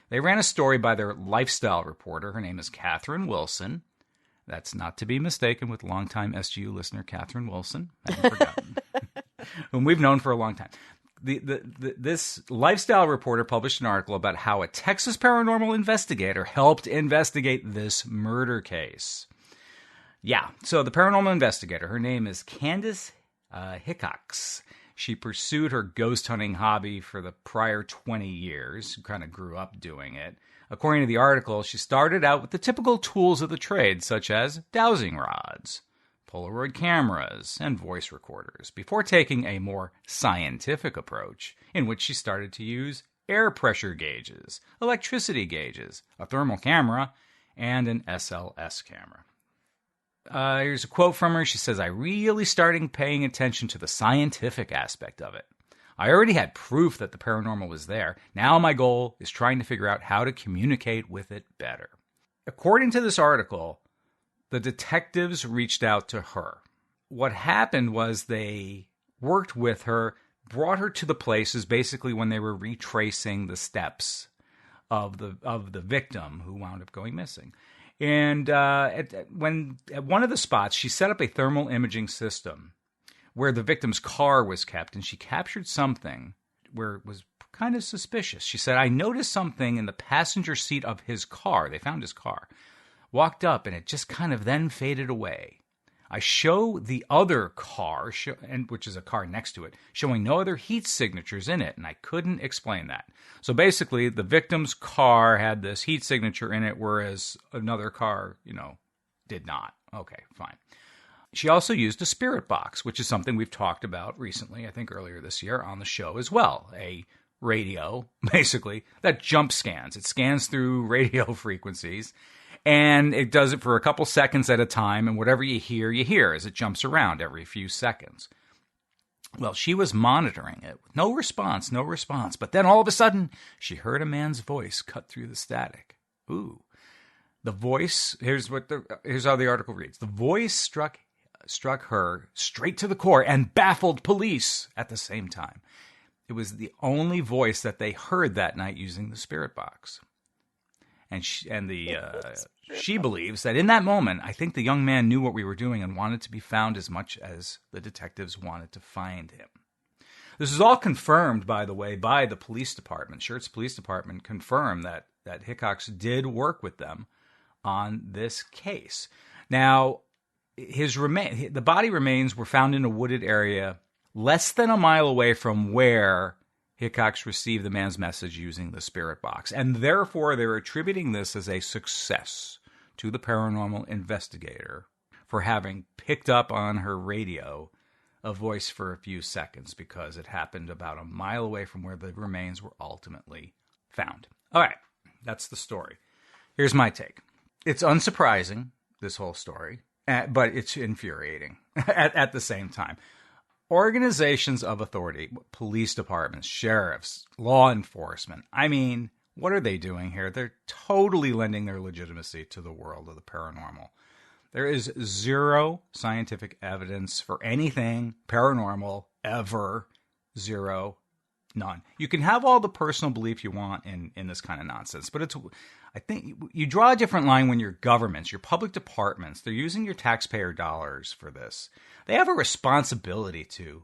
they ran a story by their lifestyle reporter. Her name is Catherine Wilson. That's not to be mistaken with longtime SGU listener Catherine Wilson. I haven't forgotten. Whom we've known for a long time. This lifestyle reporter published an article about how a Texas paranormal investigator helped investigate this murder case. Yeah, so the paranormal investigator, her name is Candace Hickox. She pursued her ghost hunting hobby for the prior 20 years, kind of grew up doing it. According to the article, she started out with the typical tools of the trade, such as dowsing rods, Polaroid cameras, and voice recorders, before taking a more scientific approach in which she started to use air pressure gauges, electricity gauges, a thermal camera, and an SLS camera. Here's a quote from her. She says, "I really started paying attention to the scientific aspect of it. I already had proof that the paranormal was there. Now my goal is trying to figure out how to communicate with it better." According to this article, the detectives reached out to her. What happened was they worked with her, brought her to the places basically when they were retracing the steps of the victim who wound up going missing. And at one of the spots, she set up a thermal imaging system where the victim's car was kept, and she captured something where it was kind of suspicious. She said, "I noticed something in the passenger seat of his car." They found his car. Walked up, and it just kind of then faded away. I show the other car, which is a car next to it, showing no other heat signatures in it, and I couldn't explain that. So basically, the victim's car had this heat signature in it, whereas another car, did not. Okay, fine. She also used a spirit box, which is something we've talked about recently, I think earlier this year, on the show as well. A radio, basically, that jump scans. It scans through radio frequencies, and it does it for a couple seconds at a time, and whatever you hear as it jumps around every few seconds. Well, she was monitoring it. No response. But then all of a sudden, she heard a man's voice cut through the static. Ooh. The voice, here's how the article reads. The voice struck her straight to the core and baffled police at the same time. It was the only voice that they heard that night using the spirit box. And she believes that in that moment, I think the young man knew what we were doing and wanted to be found as much as the detectives wanted to find him. This is all confirmed, by the way, by the police department. Schertz Police Department confirmed that Hickox did work with them on this case. Now, the body remains were found in a wooded area less than a mile away from where Hickox received the man's message using the spirit box, and therefore they're attributing this as a success to the paranormal investigator for having picked up on her radio a voice for a few seconds, because it happened about a mile away from where the remains were ultimately found. All right, that's the story. Here's my take. It's unsurprising, this whole story, but it's infuriating at the same time. Organizations of authority, police departments, sheriffs, law enforcement. I mean, what are they doing here? They're totally lending their legitimacy to the world of the paranormal. There is zero scientific evidence for anything paranormal ever. Zero. None. You can have all the personal belief you want in this kind of nonsense, but I think you draw a different line when your governments, your public departments, they're using your taxpayer dollars for this. They have a responsibility to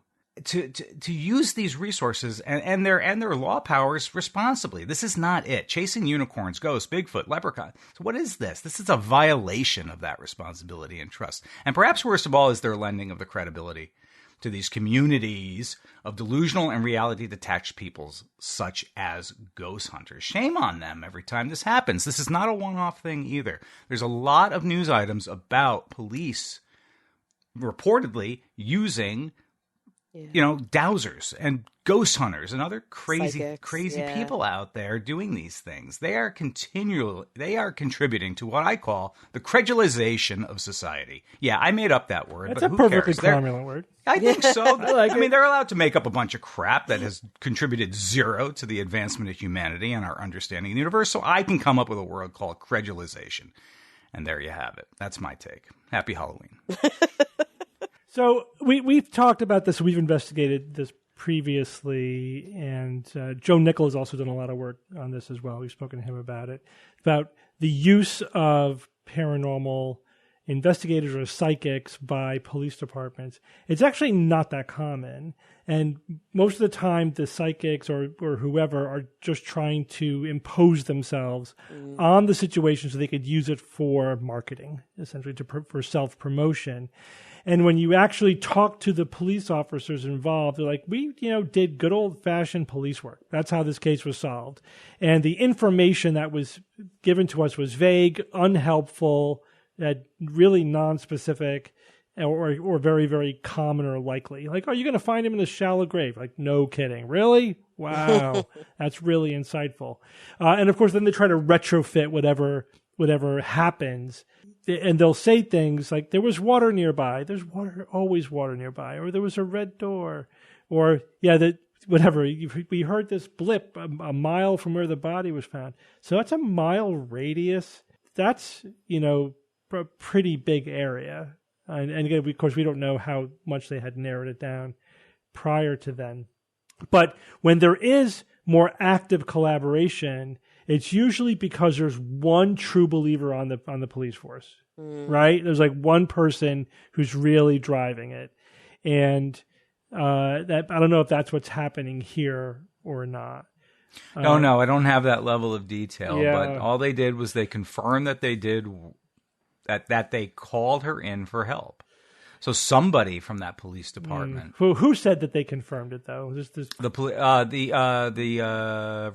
use these resources and their law powers responsibly. This is not it. Chasing unicorns, ghosts, Bigfoot, leprechaun. So what is this? This is a violation of that responsibility and trust. And perhaps worst of all is their lending of the credibility to these communities of delusional and reality-detached peoples, such as ghost hunters. Shame on them every time this happens. This is not a one-off thing either. There's a lot of news items about police reportedly using, dowsers and ghost hunters and other crazy people out there doing these things. They are contributing to what I call the credulization of society. Yeah, I made up that word, That's but a who perfectly cares? cromulent word. I think so. I mean, they're allowed to make up a bunch of crap that has contributed zero to the advancement of humanity and our understanding of the universe. So I can come up with a word called credulization. And there you have it. That's my take. Happy Halloween. So we've talked about this. We've investigated this previously, and Joe Nickel has also done a lot of work on this as well. We've spoken to him about it, about the use of paranormal investigators or psychics by police departments. It's actually not that common. And most of the time, the psychics or whoever are just trying to impose themselves on the situation so they could use it for marketing, essentially for self-promotion. And when you actually talk to the police officers involved, they're like, we, did good old-fashioned police work. That's how this case was solved. And the information that was given to us was vague, unhelpful, really non-specific, or very, very common or likely. Like, are you going to find him in a shallow grave? Like, no kidding. Really? Wow. That's really insightful. And, of course, then they try to retrofit whatever happens. And they'll say things like, there was water nearby. There's always water nearby. Or there was a red door. Or, whatever. We heard this blip a mile from where the body was found. So that's a mile radius. That's, a pretty big area. And again, of course, we don't know how much they had narrowed it down prior to then. But when there is more active collaboration, it's usually because there's one true believer on the police force, right? There's like one person who's really driving it, and that I don't know if that's what's happening here or not. No, I don't have that level of detail. Yeah. But all they did was they confirmed that they did that they called her in for help. So somebody from that police department. Who said that they confirmed it though? The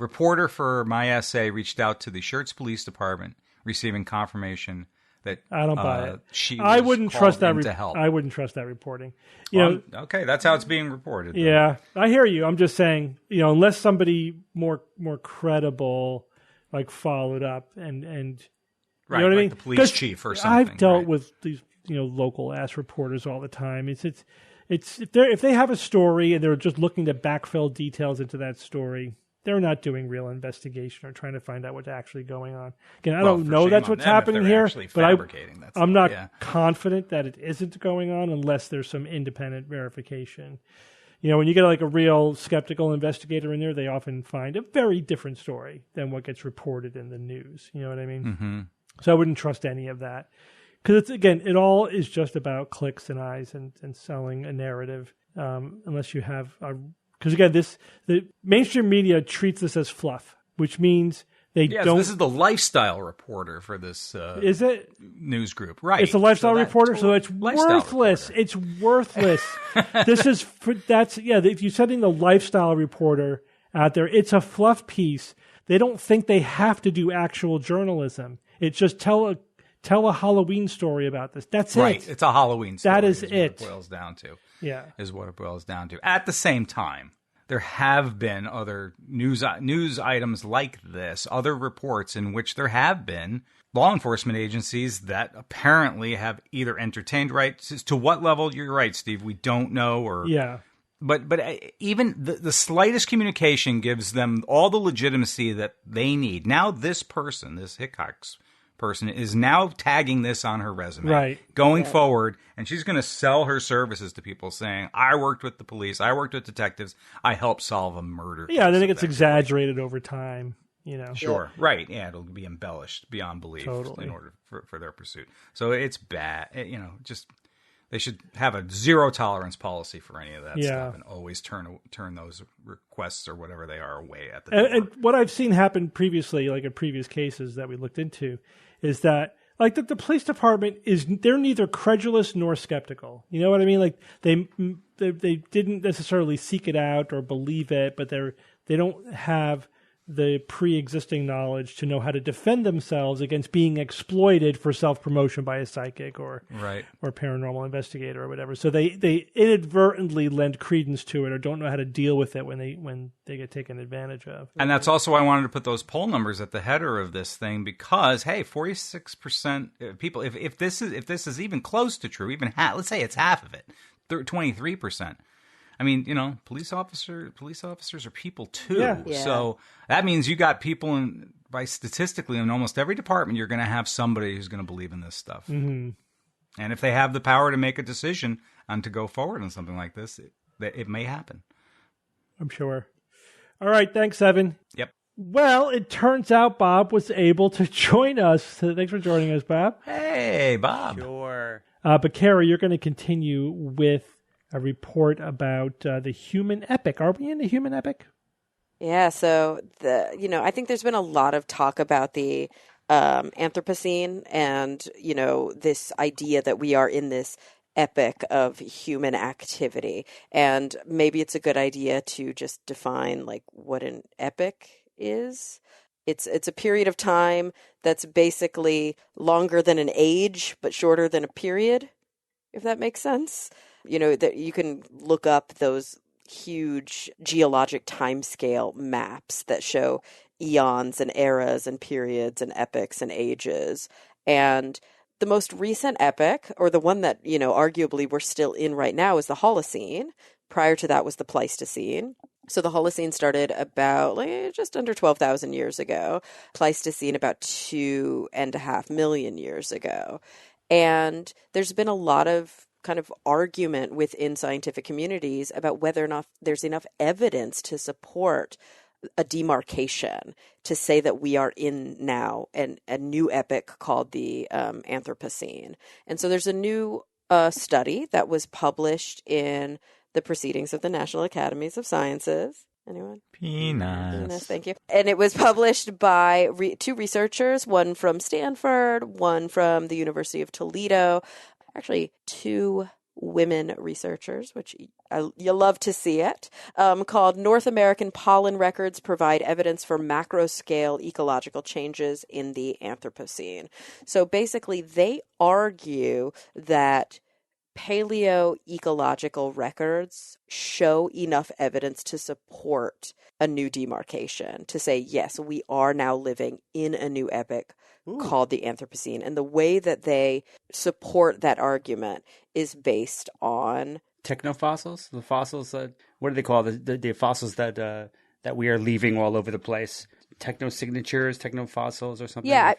reporter for my essay reached out to the Shirts Police Department, receiving confirmation that I don't buy it. I wouldn't trust that to help. I wouldn't trust that reporting. Okay, that's how it's being reported. Though. Yeah, I hear you. I'm just saying, unless somebody more credible like followed up and right, you know what I mean? The police chief or something. I've dealt with these local ass reporters all the time. It's if they have a story and they're just looking to backfill details into that story, they're not doing real investigation or trying to find out what's actually going on. Again, I don't know that's what's happening here, but I'm not confident that it isn't going on unless there's some independent verification. When you get like a real skeptical investigator in there, they often find a very different story than what gets reported in the news. You know what I mean? Mm-hmm. So I wouldn't trust any of that. Because it all is just about clicks and eyes and selling a narrative. Unless you have, because again, the mainstream media treats this as fluff, which means they don't. So this is the lifestyle reporter for this. Is it news group? Right. It's a lifestyle reporter, so it's worthless. Reporter. It's worthless. If you're sending the lifestyle reporter out there, it's a fluff piece. They don't think they have to do actual journalism. It's just tell a Halloween story about this. That's right. it. It's a Halloween story. That is it. What it boils down to. Yeah. Is what it boils down to. At the same time, there have been other news items like this, other reports in which there have been law enforcement agencies that apparently have either entertained rights. To what level, you're right, Steve, we don't know. But even the slightest communication gives them all the legitimacy that they need. Now this person, this Hickox person is now tagging this on her resume going forward, and she's going to sell her services to people saying, I worked with the police, I worked with detectives, I helped solve a murder case. Yeah, and then it gets exaggerated over time, Sure, right. Yeah, it'll be embellished beyond belief in order for their pursuit. So it's bad. Just they should have a zero tolerance policy for any of that stuff and always turn those requests or whatever they are away at the door. And what I've seen happen previously, like in previous cases that we looked into, is that like the police department they're neither credulous nor skeptical. You know what I mean? Like they didn't necessarily seek it out or believe it, but they don't have the pre-existing knowledge to know how to defend themselves against being exploited for self-promotion by a psychic or paranormal investigator or whatever. So they inadvertently lend credence to it or don't know how to deal with it when they get taken advantage of. And that's also why I wanted to put those poll numbers at the header of this thing, because 46% people, if this is even close to true, even let's say it's half of it, 23%. I mean, police officers are people too. Yeah. So that means you got people statistically in almost every department, you're going to have somebody who's going to believe in this stuff. Mm-hmm. And if they have the power to make a decision and to go forward on something like this, it may happen. I'm sure. All right. Thanks, Evan. Yep. Well, it turns out Bob was able to join us. So thanks for joining us, Bob. Hey, Bob. Sure. But Kara, you're going to continue with a report about the human epic. Are we in the human epic? Yeah, so I think there's been a lot of talk about the Anthropocene and, this idea that we are in this epic of human activity. And maybe it's a good idea to just define like what an epic is. It's a period of time that's basically longer than an age, but shorter than a period, if that makes sense. That you can look up those huge geologic timescale maps that show eons and eras and periods and epochs and ages. And the most recent epoch, or the one that, arguably we're still in right now, is the Holocene. Prior to that was the Pleistocene. So the Holocene started about just under 12,000 years ago. Pleistocene about 2.5 million years ago. And there's been a lot of kind of argument within scientific communities about whether or not there's enough evidence to support a demarcation to say that we are in now a new epoch called the Anthropocene. And so there's a new study that was published in the Proceedings of the National Academies of Sciences. Anyone? Peanuts. Thank you. And it was published by two researchers, one from Stanford, one from the University of Toledo. Actually, two women researchers, which you love to see it, called North American Pollen Records Provide Evidence for Macro-Scale Ecological Changes in the Anthropocene. So basically, they argue that paleoecological records show enough evidence to support a new demarcation, to say, yes, we are now living in a new epoch called the Anthropocene. And the way that they support that argument is based on technofossils, the fossils that, what do they call the fossils that we are leaving all over the place? Technosignatures, technofossils, or something? Yeah,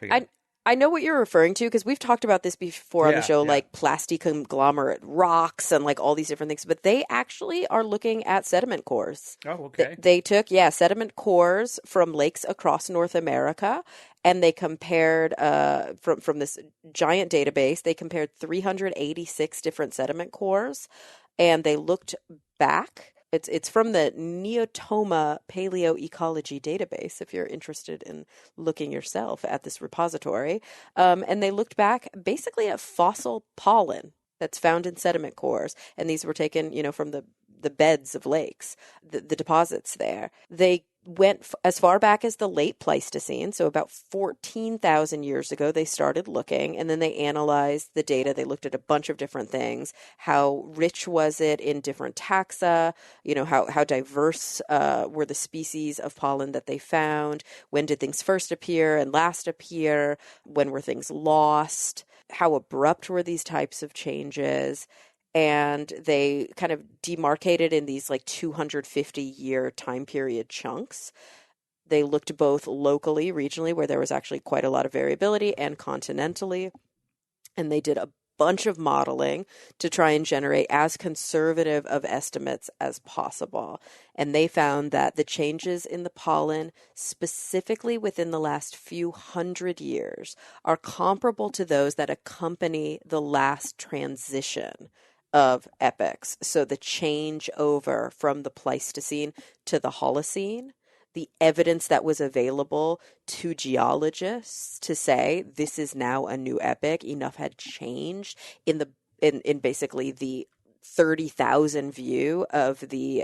I know what you're referring to because we've talked about this before on the show, like plastic conglomerate rocks and like all these different things. But they actually are looking at sediment cores. Oh, okay. They took, sediment cores from lakes across North America, and they compared from this giant database. They compared 386 different sediment cores, and they looked back. It's from the Neotoma Paleoecology database, if you're interested in looking yourself at this repository. And they looked back basically at fossil pollen that's found in sediment cores. And these were taken, from the beds of lakes, the deposits there. They went as far back as the late Pleistocene, so about 14,000 years ago they started looking, and then they analyzed the data. They looked at a bunch of different things. How rich was it in different taxa? How diverse were the species of pollen that they found? When did things first appear and last appear? When were things lost? How abrupt were these types of changes? And they kind of demarcated in these like 250-year time period chunks. They looked both locally, regionally, where there was actually quite a lot of variability, and continentally. And they did a bunch of modeling to try and generate as conservative of estimates as possible. And they found that the changes in the pollen, specifically within the last few hundred years, are comparable to those that accompany the last transition of epochs. So the change over from the Pleistocene to the Holocene, the evidence that was available to geologists to say this is now a new epoch, enough had changed in basically the 30,000 view of the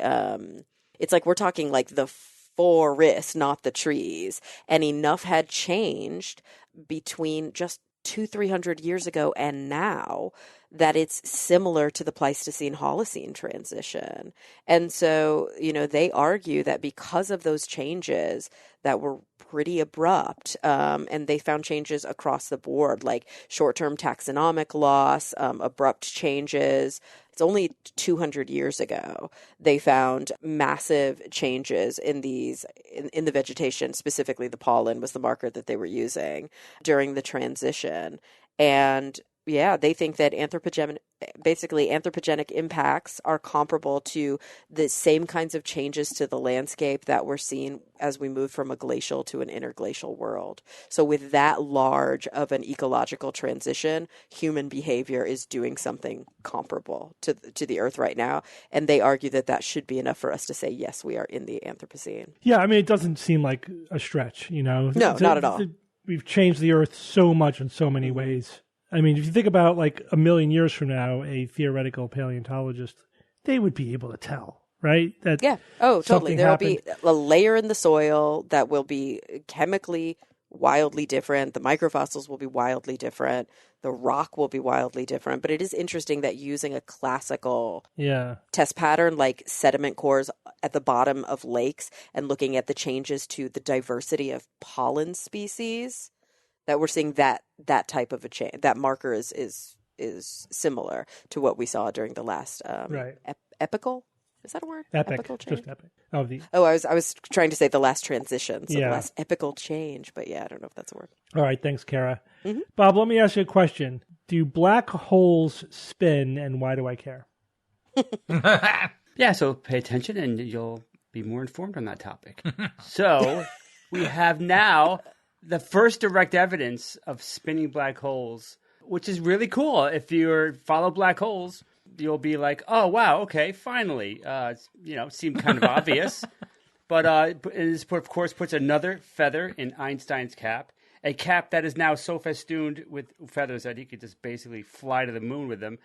it's like we're talking like the forest, not the trees, and enough had changed between just 200-300 years ago and now that it's similar to the Pleistocene Holocene transition. And so, they argue that because of those changes that were pretty abrupt, and they found changes across the board, like short-term taxonomic loss, abrupt changes. It's only 200 years ago they found massive changes in in the vegetation, specifically the pollen was the marker that they were using during the transition. And yeah, they think that anthropogenic impacts are comparable to the same kinds of changes to the landscape that we're seeing as we move from a glacial to an interglacial world. So with that large of an ecological transition, human behavior is doing something comparable to the Earth right now. And they argue that that should be enough for us to say, yes, we are in the Anthropocene. Yeah, I mean, it doesn't seem like a stretch, No, not at all. We've changed the Earth so much in so many ways. I mean, if you think about like a million years from now, a theoretical paleontologist, they would be able to tell, right? That yeah. Oh, totally. There will be happened. a layer in the soil that will be chemically wildly different. The microfossils will be wildly different. The rock will be wildly different. But it is interesting that using a classical test pattern like sediment cores at the bottom of lakes and looking at the changes to the diversity of pollen species, that we're seeing that type of a change. That marker is similar to what we saw during the last epical. Is that a word? Epical change. Just epic. I was trying to say the last transition, so the last epical change. But yeah, I don't know if that's a word. All right, thanks, Kara. Mm-hmm. Bob, let me ask you a question. Do black holes spin, and why do I care? Yeah, so pay attention, and you'll be more informed on that topic. So we have now the first direct evidence of spinning black holes, which is really cool. If you follow black holes, you'll be like, oh, wow, okay, finally. Seemed kind of obvious. But it, of course, puts another feather in Einstein's cap, a cap that is now so festooned with feathers that he could just basically fly to the moon with them.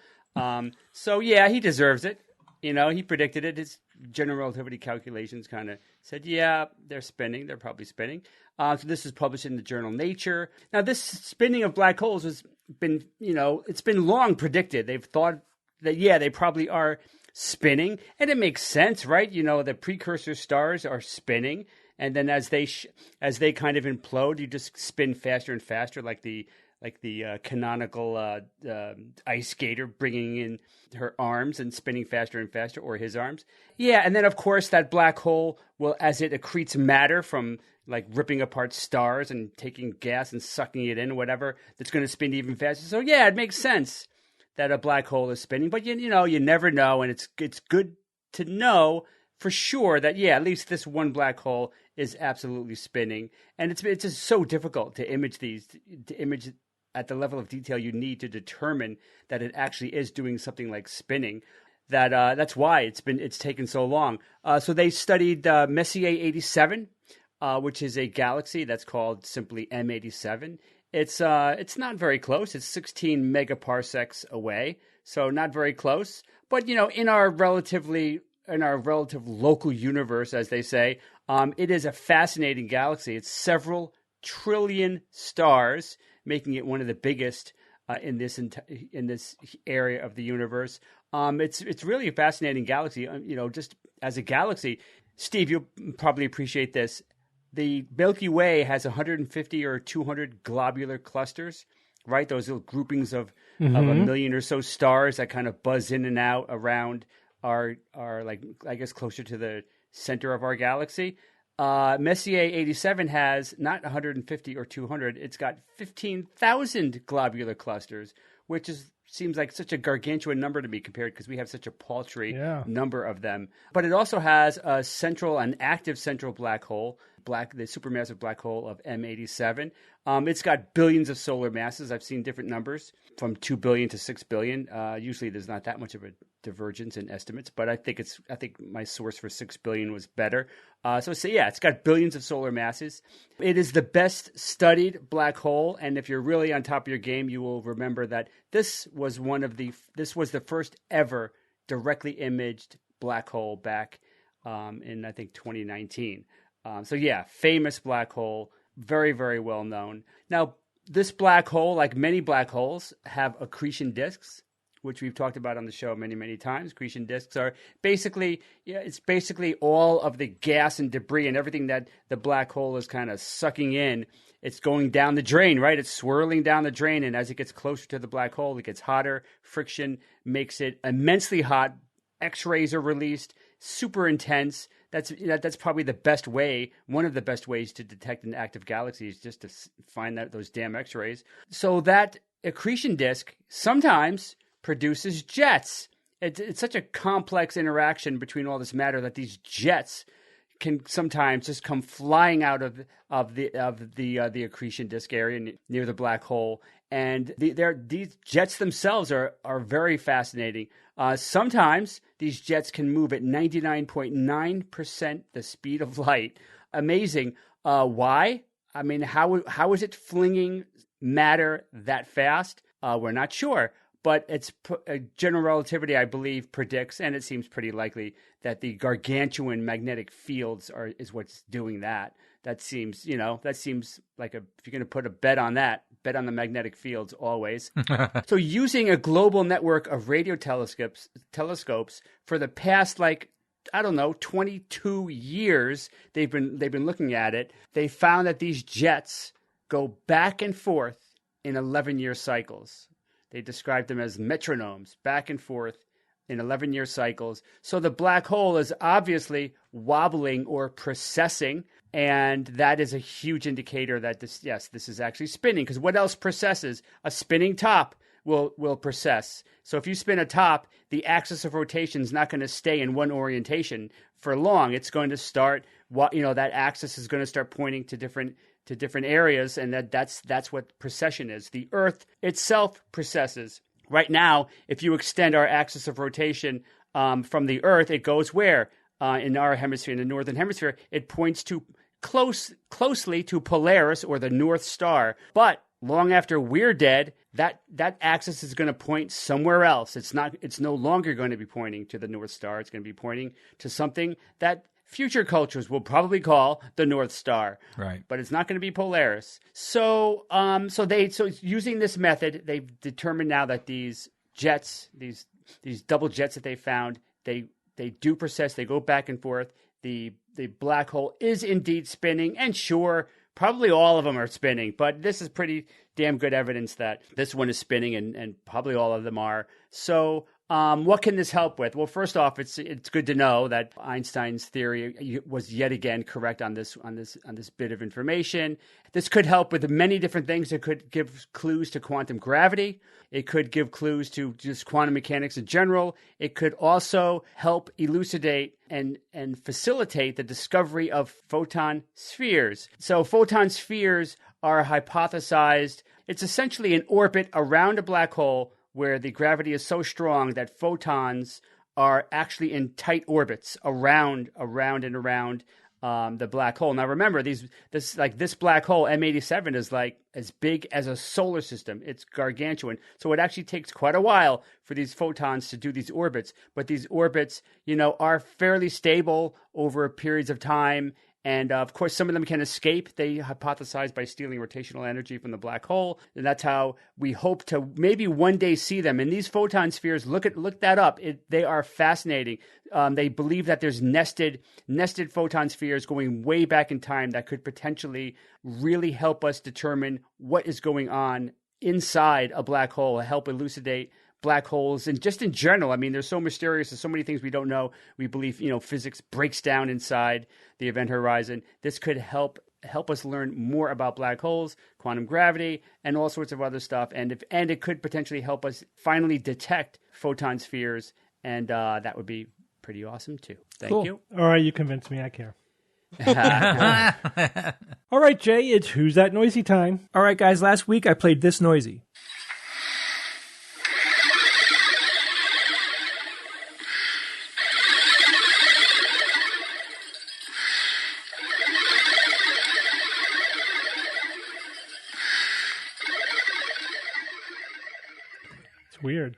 So, yeah, he deserves it. He predicted it. His general relativity calculations kind of said, yeah, they're spinning. They're probably spinning. So this is published in the journal Nature. Now, this spinning of black holes has been, it's been long predicted. They've thought that, yeah, they probably are spinning. And it makes sense, right? The precursor stars are spinning. And then as they kind of implode, you just spin faster and faster, like the canonical ice skater bringing in her arms and spinning faster and faster, or his arms. Yeah, and then, of course, that black hole will, as it accretes matter from, like, ripping apart stars and taking gas and sucking it in, whatever, that's going to spin even faster. So, yeah, it makes sense that a black hole is spinning. But, you never know, and it's good to know for sure that, yeah, at least this one black hole is absolutely spinning. And it's just so difficult to image at the level of detail you need to determine that it actually is doing something like spinning. That's why it's taken so long. So they studied Messier 87, which is a galaxy that's called simply M87. It's not very close. It's 16 megaparsecs away, so not very close. But in our relative local universe, as they say, it is a fascinating galaxy. It's several trillion stars, making it one of the biggest in this area of the universe. It's really a fascinating galaxy. Just as a galaxy, Steve, you'll probably appreciate this. The Milky Way has 150 or 200 globular clusters, right? Those little groupings of a million or so stars that kind of buzz in and out around our like, I guess, closer to the center of our galaxy. Messier 87 has not 150 or 200. It's got 15,000 globular clusters, which seems like such a gargantuan number to me compared because we have such a paltry number of them. But it also has an active central black hole, the supermassive black hole of M87. It's got billions of solar masses. I've seen different numbers from 2 billion to 6 billion. Usually there's not that much of a divergence in estimates, but I think my source for 6 billion was better. It's got billions of solar masses. It is the best studied black hole, and if you're really on top of your game, you will remember that this was the first ever directly imaged black hole back in I think 2019. Famous black hole, very, very well known. Now, this black hole, like many black holes, have accretion disks, which we've talked about on the show many, many times. Accretion disks are basically all of the gas and debris and everything that the black hole is kind of sucking in. It's going down the drain, right? It's swirling down the drain, and as it gets closer to the black hole, it gets hotter. Friction makes it immensely hot. X-rays are released, super intense. That's probably the best way, one of the best ways to detect an active galaxy is just to find those damn X-rays. So that accretion disk sometimes produces jets. It's such a complex interaction between all this matter that these jets can sometimes just come flying out of the accretion disk area near the black hole, and these jets themselves are very fascinating. Sometimes these jets can move at 99.9% the speed of light. Amazing. Why? I mean, how is it flinging matter that fast? We're not sure. But it's general relativity, I believe, predicts, and it seems pretty likely that the gargantuan magnetic fields is what's doing that. That seems like if you're going to put a bet on that, bet on the magnetic fields always. So using a global network of radio telescopes for the past 22 years, they've been looking at it. They found that these jets go back and forth in 11-year cycles. They described them as metronomes, back and forth in 11-year cycles. So the black hole is obviously wobbling or precessing, and that is a huge indicator that this is actually spinning. Because what else precesses? A spinning top will precess. So if you spin a top, the axis of rotation is not going to stay in one orientation for long. It's going to start. That axis is going to start pointing to different areas, and that's what precession is. The Earth itself precesses. Right now, if you extend our axis of rotation from the Earth, it goes where? In our hemisphere, in the northern hemisphere, it points to closely to Polaris, or the North Star. But long after we're dead, that axis is going to point somewhere else. It's no longer going to be pointing to the North Star. It's going to be pointing to something that future cultures will probably call the North Star, right? But it's not going to be Polaris. So using this method, they've determined now that these jets, these double jets that they found, they do precess. They go back and forth. The black hole is indeed spinning, and sure, probably all of them are spinning, but this is pretty damn good evidence that this one is spinning, and probably all of them are. So what can this help with? Well, first off, it's good to know that Einstein's theory was yet again correct on this bit of information. This could help with many different things. It could give clues to quantum gravity. It could give clues to just quantum mechanics in general. It could also help elucidate and facilitate the discovery of photon spheres. So photon spheres are hypothesized. It's essentially an orbit around a black hole where the gravity is so strong that photons are actually in tight orbits around the black hole. Now remember, this black hole M87 is like as big as a solar system. It's gargantuan. So it actually takes quite a while for these photons to do these orbits. But these orbits, are fairly stable over periods of time. And of course, some of them can escape. They hypothesize by stealing rotational energy from the black hole. And that's how we hope to maybe one day see them. And these photon spheres, look that up. They are fascinating. They believe that there's nested photon spheres going way back in time that could potentially really help us determine what is going on inside a black hole, help elucidate black holes and just in general. I mean, they're so mysterious. There's so many things we don't know. We believe, physics breaks down inside the event horizon. This could help us learn more about black holes, quantum gravity, and all sorts of other stuff. And it could potentially help us finally detect photon spheres. And that would be pretty awesome too. Thank you. All right, you convinced me. I care. All right, Jay, it's Who's That Noisy time. All right, guys, last week I played This Noisy. It's weird.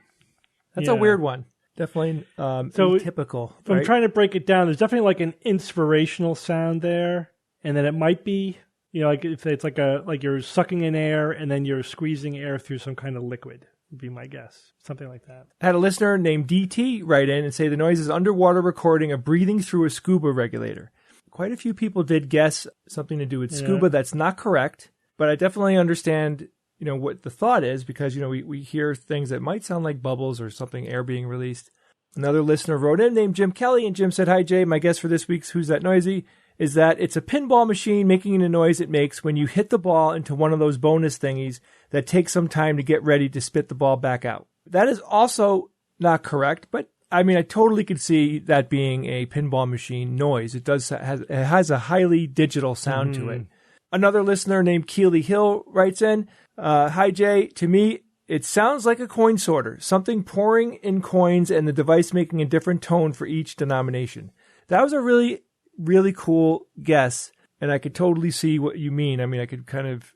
That's a weird one. Definitely atypical. If I'm trying to break it down, there's definitely like an inspirational sound there, and then it might be, like if it's like you're sucking in air and then you're squeezing air through some kind of liquid, would be my guess. Something like that. I had a listener named DT write in and say the noise is underwater recording of breathing through a scuba regulator. Quite a few people did guess something to do with scuba. That's not correct, but I definitely understand what the thought is, because, we hear things that might sound like bubbles or something, air being released. Another listener wrote in named Jim Kelly, and Jim said, "Hi, Jay. My guess for this week's Who's That Noisy is that it's a pinball machine making the noise it makes when you hit the ball into one of those bonus thingies that takes some time to get ready to spit the ball back out." That is also not correct, but I mean, I totally could see that being a pinball machine noise. It has a highly digital sound to it. Another listener named Keely Hill writes in, "Hi, Jay. To me, it sounds like a coin sorter, something pouring in coins and the device making a different tone for each denomination." That was a really, really cool guess, and I could totally see what you mean. I mean, I could kind of,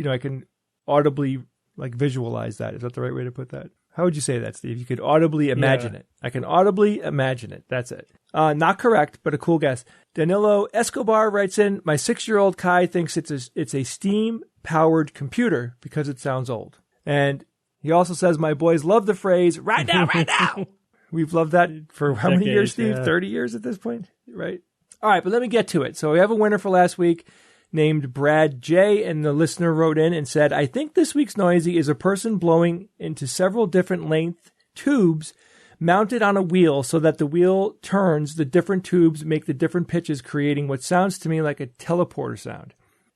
I can audibly visualize that. Is that the right way to put that? How would you say that, Steve? You could audibly imagine it. I can audibly imagine it. That's it. Not correct, but a cool guess. Danilo Escobar writes in, "My 6-year-old Kai thinks it's a steam-powered computer because it sounds old." And he also says, "My boys love the phrase, right now, right now." We've loved that for how many years, Steve? Yeah. 30 years at this point, right? All right, but let me get to it. So we have a winner for last week named Brad J., and the listener wrote in and said, "I think this week's noisy is a person blowing into several different length tubes mounted on a wheel so that the wheel turns, the different tubes make the different pitches, creating what sounds to me like a teleporter sound."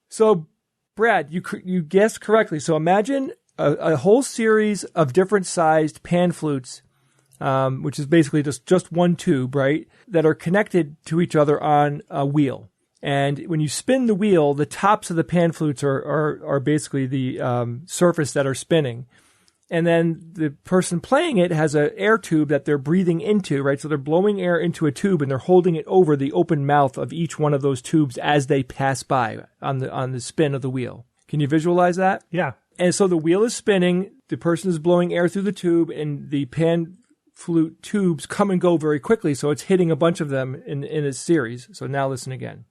So, Brad, you guessed correctly. So imagine a whole series of different sized pan flutes, which is basically just one tube, right, that are connected to each other on a wheel. And when you spin the wheel, the tops of the pan flutes are basically the surface that are spinning. And then the person playing it has an air tube that they're breathing into, right? So they're blowing air into a tube and they're holding it over the open mouth of each one of those tubes as they pass by on the spin of the wheel. Can you visualize that? Yeah. And so the wheel is spinning, the person is blowing air through the tube, and the pan flute tubes come and go very quickly. So it's hitting a bunch of them in a series. So now listen again.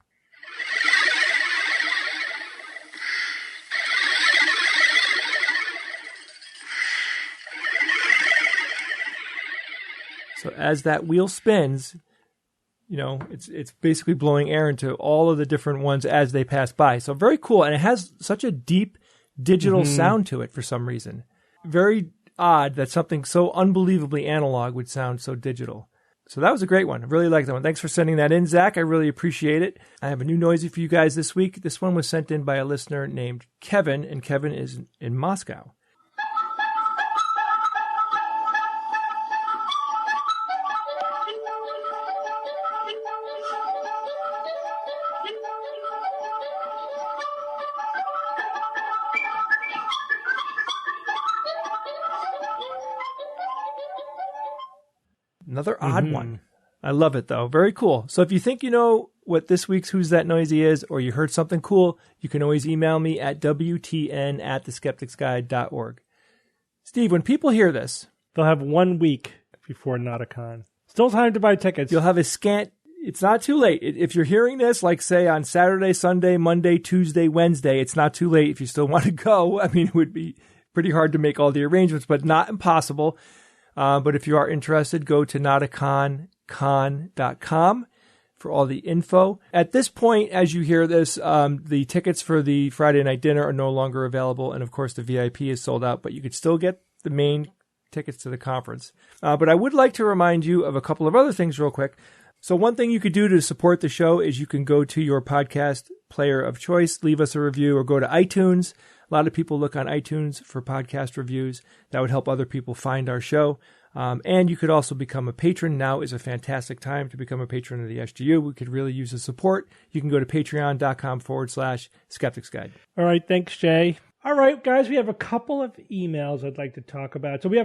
So as that wheel spins, it's basically blowing air into all of the different ones as they pass by. So very cool. And it has such a deep digital sound to it for some reason. Very odd that something so unbelievably analog would sound so digital. So that was a great one. I really like that one. Thanks for sending that in, Zach. I really appreciate it. I have a new noisy for you guys this week. This one was sent in by a listener named Kevin, and Kevin is in Moscow. Another odd one. I love it, though. Very cool. So if you think you know what this week's Who's That Noisy is, or you heard something cool, you can always email me at wtn@theskepticsguide.org. Steve, when people hear this, they'll have 1 week before Nauticon. Still time to buy tickets. You'll have a scant... It's not too late. If you're hearing this, like, say, on Saturday, Sunday, Monday, Tuesday, Wednesday, it's not too late if you still want to go. I mean, it would be pretty hard to make all the arrangements, but not impossible. But if you are interested, go to nauticoncon.com for all the info. At this point, as you hear this, the tickets for the Friday night dinner are no longer available. And of course, the VIP is sold out, but you could still get the main tickets to the conference. But I would like to remind you of a couple of other things real quick. So one thing you could do to support the show is you can go to your podcast player of choice, leave us a review, or go to iTunes. A lot of people look on iTunes for podcast reviews. That would help other people find our show. And you could also become a patron. Now is a fantastic time to become a patron of the SGU. We could really use the support. You can go to patreon.com/Skeptics Guide. All right. Thanks, Jay. All right, guys, we have a couple of emails I'd like to talk about. So we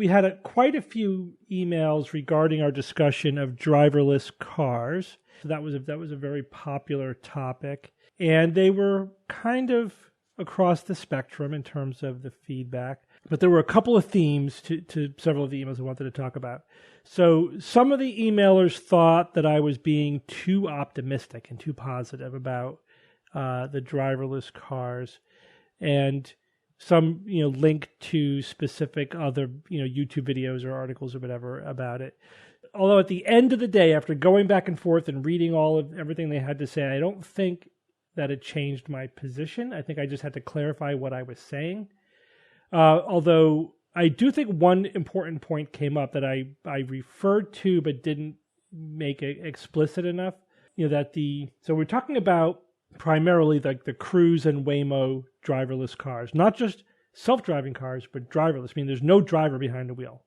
had quite a few emails regarding our discussion of driverless cars. So that was a very popular topic, and they were kind of across the spectrum in terms of the feedback. But there were a couple of themes to several of the emails I wanted to talk about. So some of the emailers thought that I was being too optimistic and too positive about the driverless cars. And some, linked to specific other, YouTube videos or articles or whatever about it. Although at the end of the day, after going back and forth and reading all of everything they had to say, I don't think that it changed my position. I think I just had to clarify what I was saying. Although I do think one important point came up that I referred to but didn't make it explicit enough. So we're talking about primarily like the Cruise and Waymo driverless cars, not just self-driving cars, but driverless. I mean, there's no driver behind the wheel,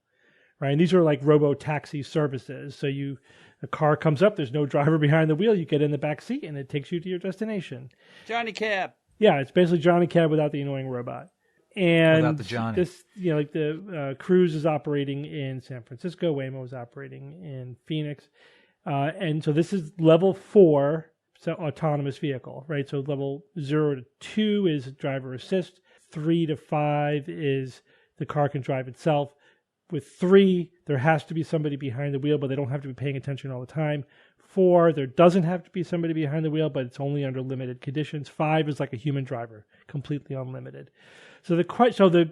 right? And these are like robo-taxi services. So a car comes up, there's no driver behind the wheel. You get in the back seat and it takes you to your destination. Johnny Cab. Yeah, it's basically Johnny Cab without the annoying robot. And without the Johnny. This, like the Cruise is operating in San Francisco, Waymo is operating in Phoenix. And so this is level 4. So autonomous vehicle, right? So level 0 to 2 is driver assist. 3 to 5 is the car can drive itself. With 3, there has to be somebody behind the wheel, but they don't have to be paying attention all the time. 4, there doesn't have to be somebody behind the wheel, but it's only under limited conditions. 5 is like a human driver, completely unlimited. So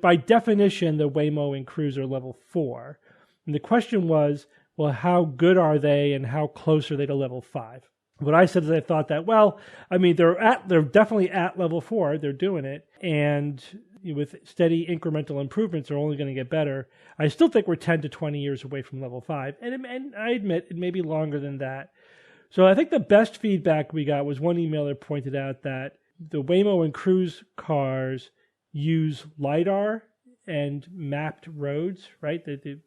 by definition, the Waymo and Cruise are level 4. And the question was, well, how good are they and how close are they to level 5? What I said is I thought that, they're definitely at level 4. They're doing it. And with steady incremental improvements, they're only going to get better. I still think we're 10 to 20 years away from level 5. And I admit it may be longer than that. So I think the best feedback we got was one emailer pointed out that the Waymo and Cruise cars use LiDAR and mapped roads, right? The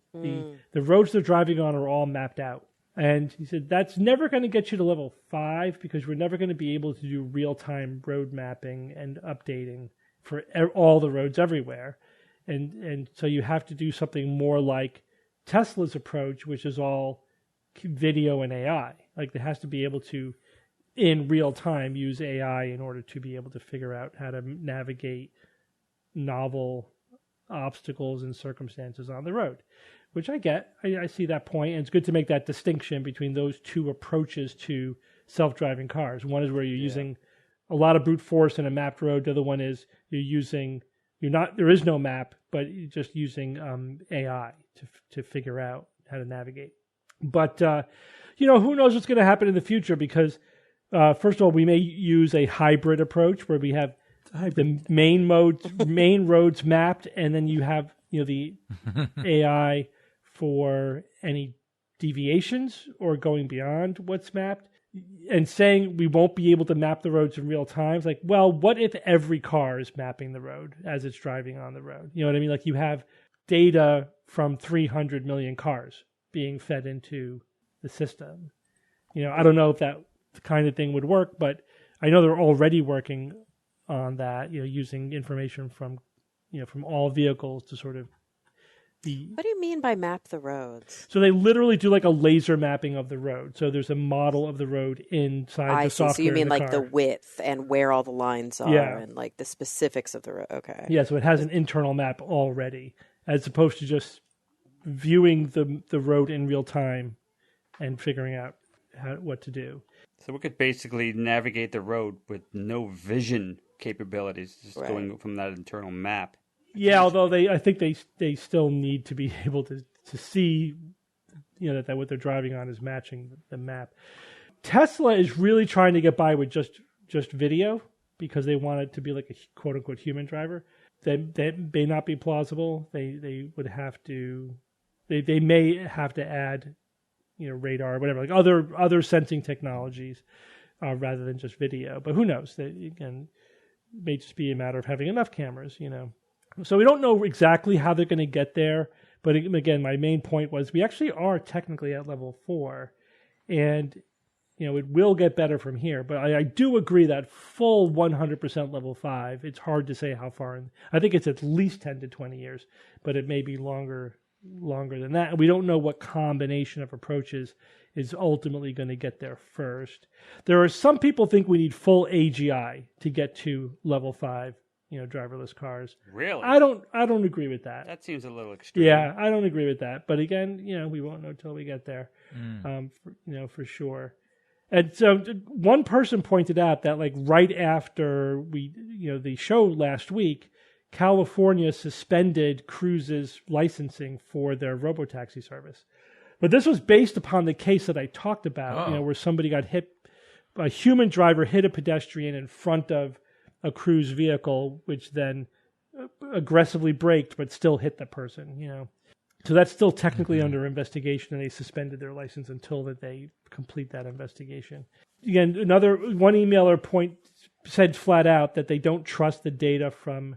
roads they're driving on are all mapped out. And he said, that's never going to get you to level 5 because we're never going to be able to do real-time road mapping and updating for all the roads everywhere. And so you have to do something more like Tesla's approach, which is all video and AI. Like it has to be able to, in real time, use AI in order to be able to figure out how to navigate novel obstacles and circumstances on the road. Which I get. I see that point, and it's good to make that distinction between those two approaches to self-driving cars. One is where you're using a lot of brute force in a mapped road. The other one is there is no map, but you're just using AI to figure out how to navigate. But, who knows what's going to happen in the future because, first of all, we may use a hybrid approach where we have the main roads mapped, and then you have, the AI for any deviations or going beyond what's mapped, and saying we won't be able to map the roads in real time. It's like, well, what if every car is mapping the road as it's driving on the road? You know what I mean? Like you have data from 300 million cars being fed into the system. I don't know if that kind of thing would work, but I know they're already working on that, using information from all vehicles to sort of What do you mean by map the roads? So they literally do like a laser mapping of the road. So there's a model of the road inside the software. So you mean like the width and where all the lines are and like the specifics of the road. Okay. Yeah, so it has an internal map already, as opposed to just viewing the road in real time and figuring out what to do. So we could basically navigate the road with no vision capabilities, just going from that internal map. Yeah, although I think they still need to be able to see, that what they're driving on is matching the map. Tesla is really trying to get by with just video because they want it to be like a quote unquote human driver. that may not be plausible. They would have to, they may have to add, radar, or whatever, like other sensing technologies, rather than just video. But who knows? Again, it may just be a matter of having enough cameras, So we don't know exactly how they're going to get there. But again, my main point was we actually are technically at level 4, and it will get better from here. But I do agree that full 100% level 5, it's hard to say how far. I think it's at least 10 to 20 years, but it may be longer than that. And we don't know what combination of approaches is ultimately going to get there first. There are some people think we need full AGI to get to level 5. Driverless cars. Really? I don't agree with that. That seems a little extreme. Yeah, I don't agree with that. But again, we won't know until we get there. For sure. And so one person pointed out that like right after the show last week, California suspended Cruise's licensing for their robotaxi service. But this was based upon the case that I talked about, where somebody got hit, a human driver hit a pedestrian in front of a Cruise vehicle, which then aggressively braked but still hit the person, So that's still technically under investigation, and they suspended their license until that they complete that investigation. Again, one emailer said flat out that they don't trust the data from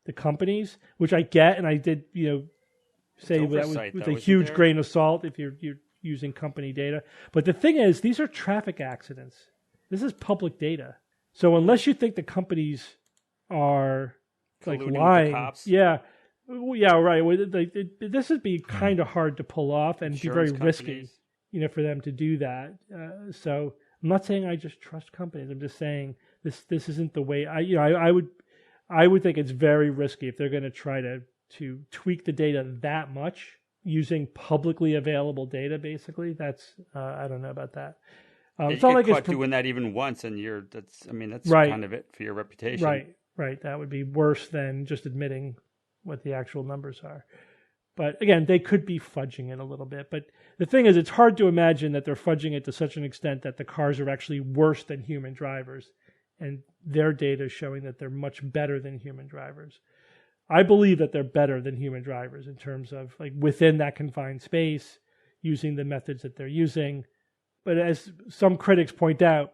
the companies, which I get, and I did, say that was with a huge grain of salt if you're using company data. But the thing is, these are traffic accidents. This is public data. So unless you think the companies are like colluding lying, with the cops. yeah, right. This would be kind of hard to pull off and Insurance be very risky, for them to do that. So I'm not saying I just trust companies. I'm just saying this isn't the way. I would think it's very risky if they're going to try to tweak the data that much using publicly available data. Basically, that's I don't know about that. It's not like caught doing that even once, and that's right. Kind of it for your reputation. Right. That would be worse than just admitting what the actual numbers are. But again, they could be fudging it a little bit. But the thing is, it's hard to imagine that they're fudging it to such an extent that the cars are actually worse than human drivers, and their data is showing that they're much better than human drivers. I believe that they're better than human drivers in terms of like within that confined space, using the methods that they're using. But as some critics point out,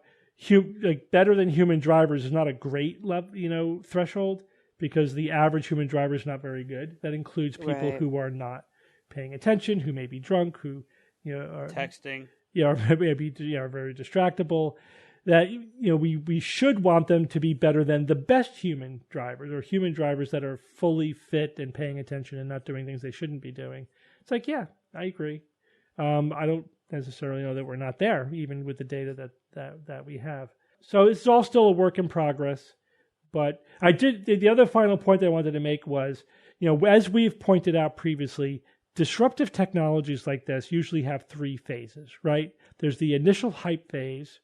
better than human drivers is not a great level, threshold, because the average human driver is not very good. That includes people who are not paying attention, who may be drunk, who are texting, or maybe very distractible. That we should want them to be better than the best human drivers, or human drivers that are fully fit and paying attention and not doing things they shouldn't be doing. It's like, yeah, I agree. I don't necessarily know that we're not there, even with the data that we have. So it's all still a work in progress. But the other final point that I wanted to make was, as we've pointed out previously, disruptive technologies like this usually have 3 phases, right? There's the initial hype phase,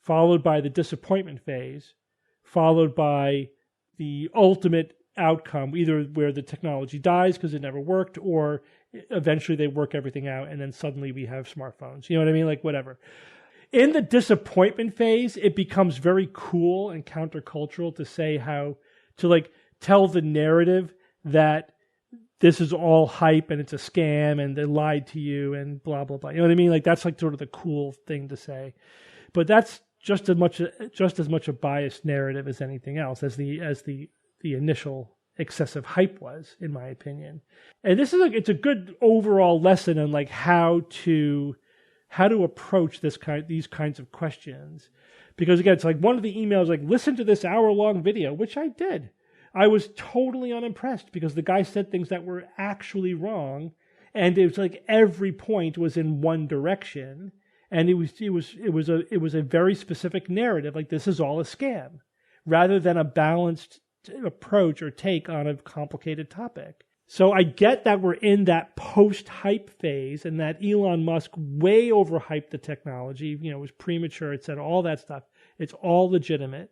followed by the disappointment phase, followed by the ultimate outcome, either where the technology dies because it never worked, or eventually they work everything out and then suddenly we have smartphones. You know what I mean? Like whatever. In the disappointment phase, it becomes very cool and countercultural to say tell the narrative that this is all hype and it's a scam and they lied to you and blah, blah, blah. You know what I mean? Like that's like sort of the cool thing to say. But that's just as much a biased narrative as anything else, as the initial excessive hype was, in my opinion. And this is it's a good overall lesson on like how to approach these kinds of questions. Because again, it's like one of the emails like, listen to this hour-long video, which I did. I was totally unimpressed because the guy said things that were actually wrong, and it was like every point was in one direction, and it was a very specific narrative, like this is all a scam, rather than a balanced approach or take on a complicated topic. So I get that we're in that post-hype phase and that Elon Musk way overhyped the technology, it was premature, it said all that stuff. It's all legitimate.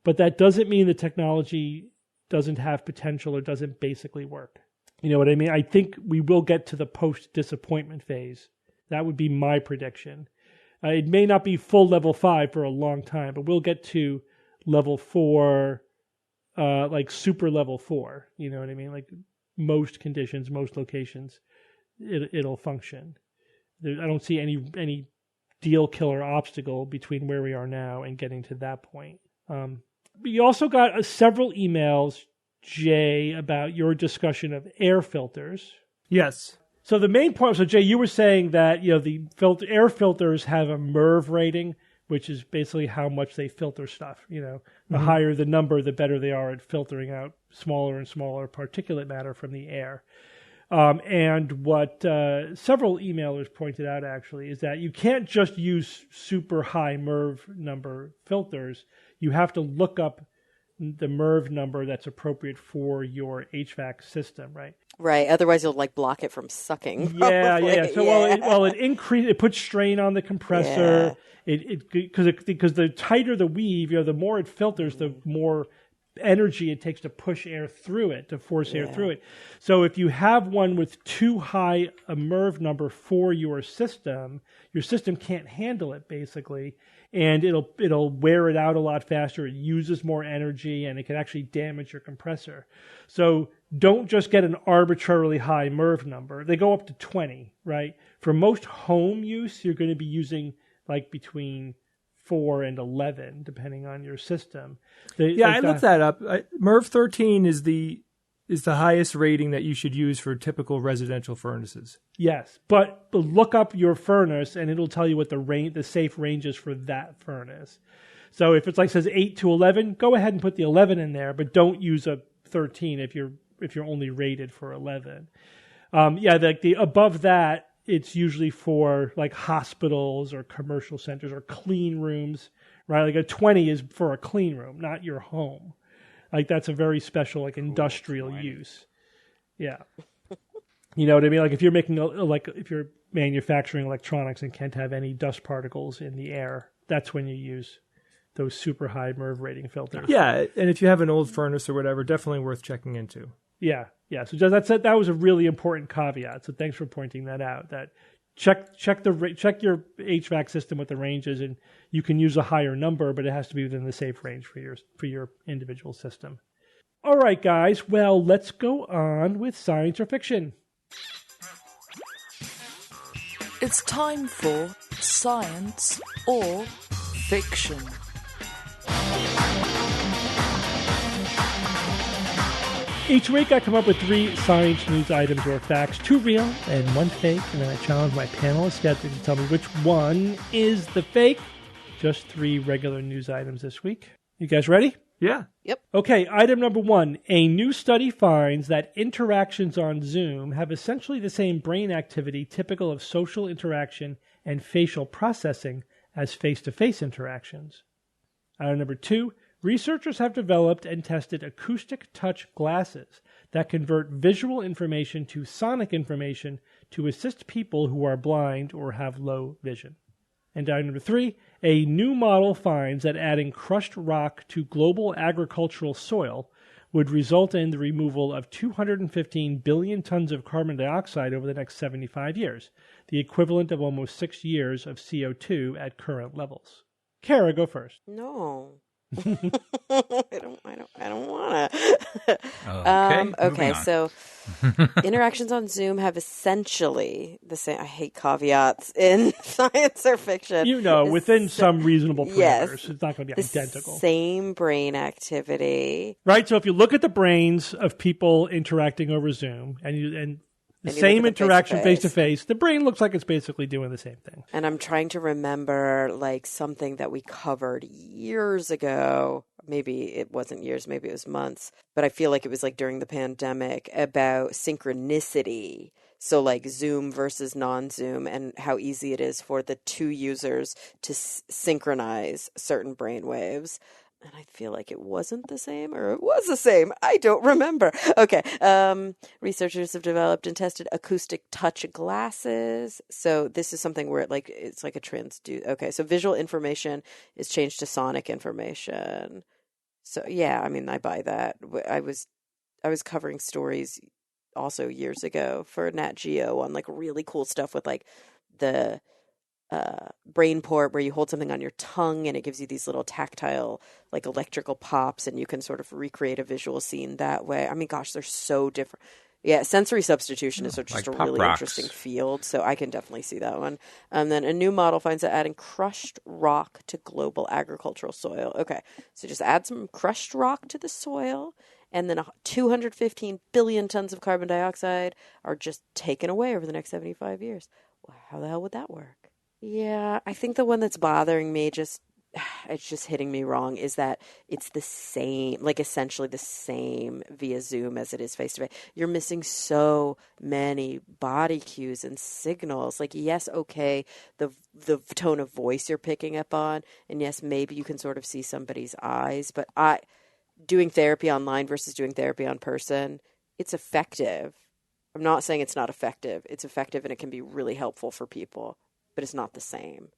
But that doesn't mean the technology doesn't have potential or doesn't basically work. You know what I mean? I think we will get to the post-disappointment phase. That would be my prediction. It may not be full level 5 for a long time, but we'll get to level 4 like super level 4. You know what I mean? Like most conditions, most locations, it'll function. I don't see any deal killer obstacle between where we are now and getting to that point. We also got several emails, Jay, about your discussion of air filters. Yes. So the main point, so Jay, you were saying that the air filters have a MERV rating, which is basically how much they filter stuff. The higher the number, the better they are at filtering out smaller and smaller particulate matter from the air. And what several emailers pointed out, actually, is that you can't just use super high MERV number filters. You have to look up the MERV number that's appropriate for your HVAC system, right? Right. Otherwise, you'll block it from sucking. Yeah. So it puts strain on the compressor. Because the tighter the weave, the more it filters, the more energy it takes to push air through it, to force air through it. So if you have one with too high a MERV number for your system can't handle it, basically, and it'll wear it out a lot faster. It uses more energy, and it can actually damage your compressor. So don't just get an arbitrarily high MERV number. They go up to 20, right? For most home use, you're going to be using between 4 and 11, depending on your system. I looked that up. MERV 13 is the highest rating that you should use for typical residential furnaces. Yes, but look up your furnace, and it'll tell you what the safe range is for that furnace. So if it's says 8 to 11, go ahead and put the 11 in there, but don't use a 13 if you're only rated for 11. The above that, it's usually for hospitals or commercial centers or clean rooms, right? A 20 is for a clean room, not your home. That's a very special industrial use. Yeah. You know what I mean? If you're making if you're manufacturing electronics and can't have any dust particles in the air, that's when you use those super high MERV rating filters. Yeah, and if you have an old furnace or whatever, definitely worth checking into. Yeah. So that was a really important caveat. So thanks for pointing that out. That check your HVAC system with the ranges, and you can use a higher number, but it has to be within the safe range for your individual system. All right, guys. Well, let's go on with science or fiction. It's time for science or fiction. Each week I come up with 3 science news items or facts, 2 real and 1 fake, and then I challenge my panel of skeptics to tell me which one is the fake. Just 3 regular news items this week. You guys ready? Yeah. Yep. Okay, item number 1. A new study finds that interactions on Zoom have essentially the same brain activity typical of social interaction and facial processing as face-to-face interactions. Item number 2. Researchers have developed and tested acoustic touch glasses that convert visual information to sonic information to assist people who are blind or have low vision. And item number 3, a new model finds that adding crushed rock to global agricultural soil would result in the removal of 215 billion tons of carbon dioxide over the next 75 years, the equivalent of almost 6 years of CO2 at current levels. Kara, go first. No. I don't want to. Okay, so interactions on Zoom have essentially the same. I hate caveats in science or fiction. Within some reasonable parameters. Yes, it's not going to be identical. Same brain activity. Right, so if you look at the brains of people interacting over Zoom and the same interaction face to face, the brain looks like it's basically doing the same thing. And I'm trying to remember something that we covered years ago. Maybe it wasn't years, maybe it was months, but I feel like it was during the pandemic about synchronicity. So Zoom versus non-Zoom and how easy it is for the 2 users to synchronize certain brainwaves. And I feel like it wasn't the same, or it was the same. I don't remember. Okay. Researchers have developed and tested acoustic touch glasses. So this is something where it's like a transduce. Okay. So visual information is changed to sonic information. So yeah, I buy that. I was covering stories also years ago for Nat Geo on really cool stuff with the brain port where you hold something on your tongue and it gives you these little tactile, like electrical pops, and you can sort of recreate a visual scene that way. I mean, gosh, they're so different. Yeah, sensory substitution is just like a pop really rocks. interesting field, so I can definitely see that one. And then a new model finds that adding crushed rock to global agricultural soil. Okay, so just add some crushed rock to the soil, and then 215 billion tons of carbon dioxide are just taken away over the next 75 years. Well, how the hell would that work? Yeah, I think the one that's bothering me, it's just hitting me wrong, is that it's the same, like essentially the same via Zoom as it is face to face. You're missing so many body cues and signals. Like, yes, okay, the tone of voice you're picking up on, and yes, maybe you can sort of see somebody's eyes, but doing therapy online versus doing therapy on person, it's effective. I'm not saying it's not effective. It's effective and it can be really helpful for people, but it's not the same.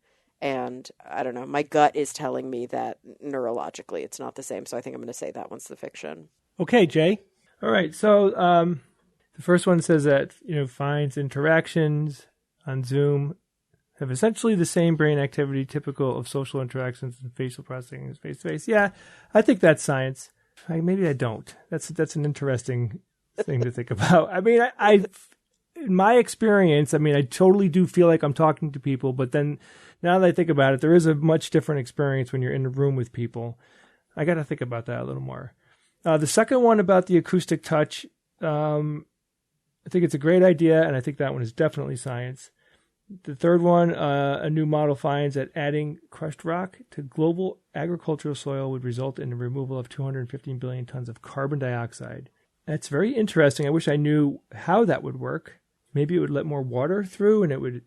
And I don't know, my gut is telling me that neurologically it's not the same. So I think I'm going to say that one's the fiction. Okay, Jay. All right. So the first one says that, finds interactions on Zoom have essentially the same brain activity typical of social interactions and facial processing as face-to-face. Yeah, I think that's science. Maybe I don't. That's an interesting thing to think about. I mean, I in my experience, I mean, I totally do feel like I'm talking to people, but then now that I think about it, there is a much different experience when you're in a room with people. I got to think about that a little more. The second one about the acoustic touch, I think it's a great idea, and I think that one is definitely science. The third one, a new model finds that adding crushed rock to global agricultural soil would result in the removal of 215 billion tons of carbon dioxide. That's very interesting. I wish I knew how that would work. Maybe it would let more water through, and it would.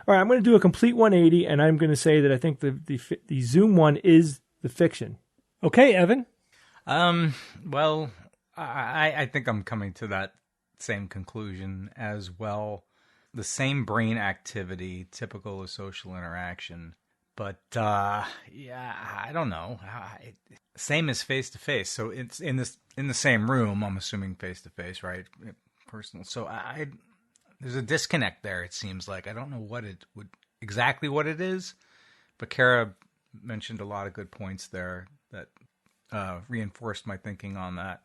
All right, I'm going to do a complete 180, and I'm going to say that I think the Zoom one is the fiction. Okay, Evan. Well, I think I'm coming to that same conclusion as well. The same brain activity, typical of social interaction. But, yeah, I don't know. Same as face-to-face. So it's in the same room, I'm assuming face-to-face, right? Personal. So there's a disconnect there, it seems like. I don't know exactly what it is, but Kara mentioned a lot of good points there that reinforced my thinking on that.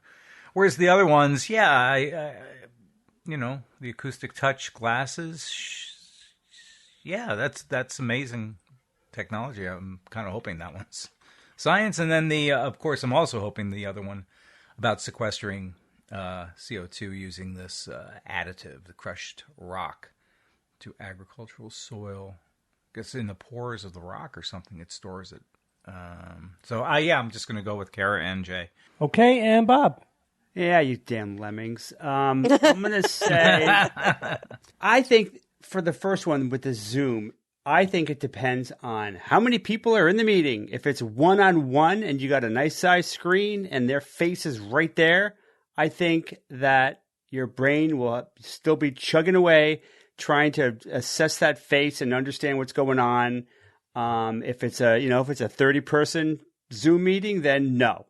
Whereas the other ones, yeah, the acoustic touch glasses, yeah, that's amazing technology. I'm kind of hoping that one's science. And then of course, I'm also hoping the other one about sequestering CO2 using this additive, the crushed rock, to agricultural soil. I guess in the pores of the rock or something, it stores it. I'm just going to go with Kara and Jay. Okay, and Bob. Yeah, you damn lemmings. I'm going to say, I think for the first one with the Zoom, I think it depends on how many people are in the meeting. If it's one-on-one and you got a nice size screen and their face is right there, I think that your brain will still be chugging away, trying to assess that face and understand what's going on. If it's a 30-person Zoom meeting, then no.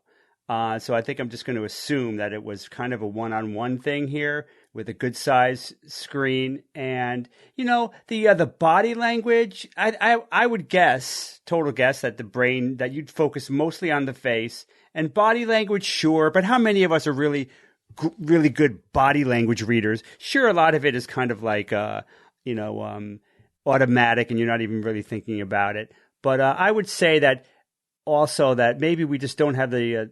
So I think I'm just going to assume that it was kind of a one-on-one thing here with a good size screen. And, the body language, I would total guess that the brain, that you'd focus mostly on the face. And body language, sure, but how many of us are really good body language readers? Sure, a lot of it is kind of like, automatic and you're not even really thinking about it. But I would say that also that maybe we just don't have the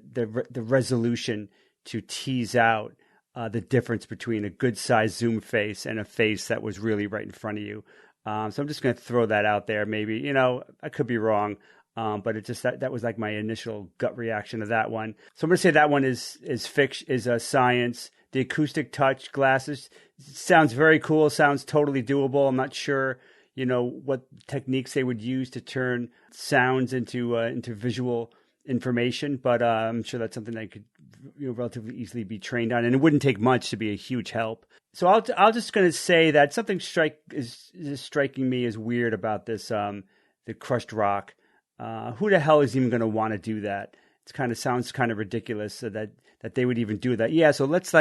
resolution to tease out the difference between a good-sized Zoom face and a face that was really right in front of you. So I'm just going to throw that out there. Maybe, I could be wrong. But it just that was like my initial gut reaction to that one. So I'm going to say that one is fiction, is science. The acoustic touch glasses sounds very cool. Sounds totally doable. I'm not sure, what techniques they would use to turn sounds into visual information, but I'm sure that's something that could relatively easily be trained on, and it wouldn't take much to be a huge help. So I'll just going to say that something is striking me as weird about this the crushed rock. Who the hell is even going to want to do that? It sounds kind of ridiculous so that they would even do that. Yeah, so let's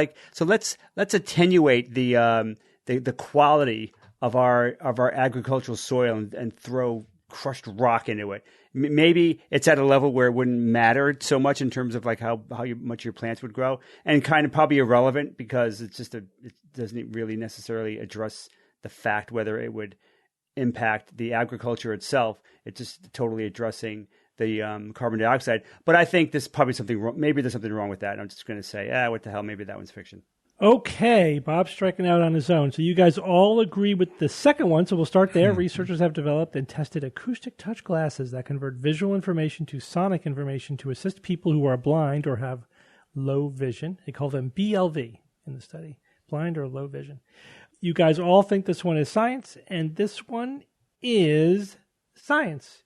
attenuate the quality of our agricultural soil and throw crushed rock into it. Maybe it's at a level where it wouldn't matter so much in terms of like how much your plants would grow, and kind of probably irrelevant because it doesn't really necessarily address the fact whether it would impact the agriculture itself. It's just totally addressing the carbon dioxide. But I think there's probably something wrong. Maybe there's something wrong with that. I'm just going to say, what the hell? Maybe that one's fiction. Okay, Bob's striking out on his own. So you guys all agree with the second one, so we'll start there. Researchers have developed and tested acoustic touch glasses that convert visual information to sonic information to assist people who are blind or have low vision. They call them BLV in the study, blind or low vision. You guys all think this one is science, and this one is science.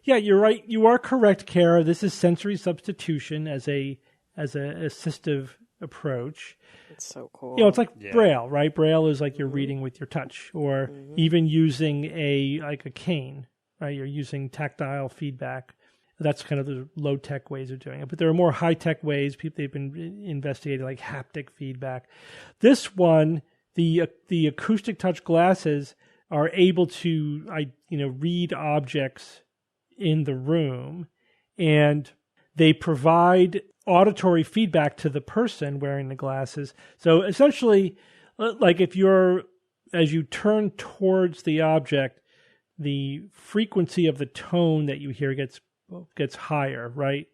Yeah, you're right. You are correct, Kara. This is sensory substitution as a assistive approach. It's so cool. It's like Braille, right? Braille is like you're reading with your touch, or even using a cane, right? You're using tactile feedback. That's kind of the low-tech ways of doing it. But there are more high-tech ways. They've been investigating, like haptic feedback. This one, the acoustic touch glasses are able to read objects in the room, and they provide auditory feedback to the person wearing the glasses. So essentially, like as you turn towards the object, the frequency of the tone that you hear gets higher, right?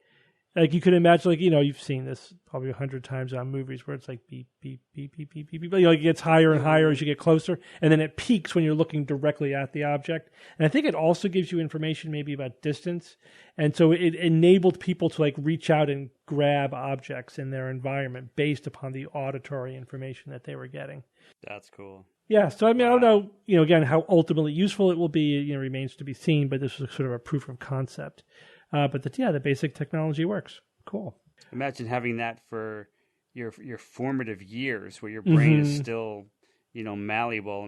Like you could imagine, you've seen this probably 100 times on movies where it's like beep, beep, beep, beep, beep, beep, beep. It gets higher and higher as you get closer, and then it peaks when you're looking directly at the object. And I think it also gives you information maybe about distance. And so it enabled people to reach out and grab objects in their environment based upon the auditory information that they were getting. That's cool. Yeah, so I don't know, again, how ultimately useful it will be, remains to be seen, but this was sort of a proof of concept. But the basic technology works. Cool. Imagine having that for your formative years, where your brain is still, malleable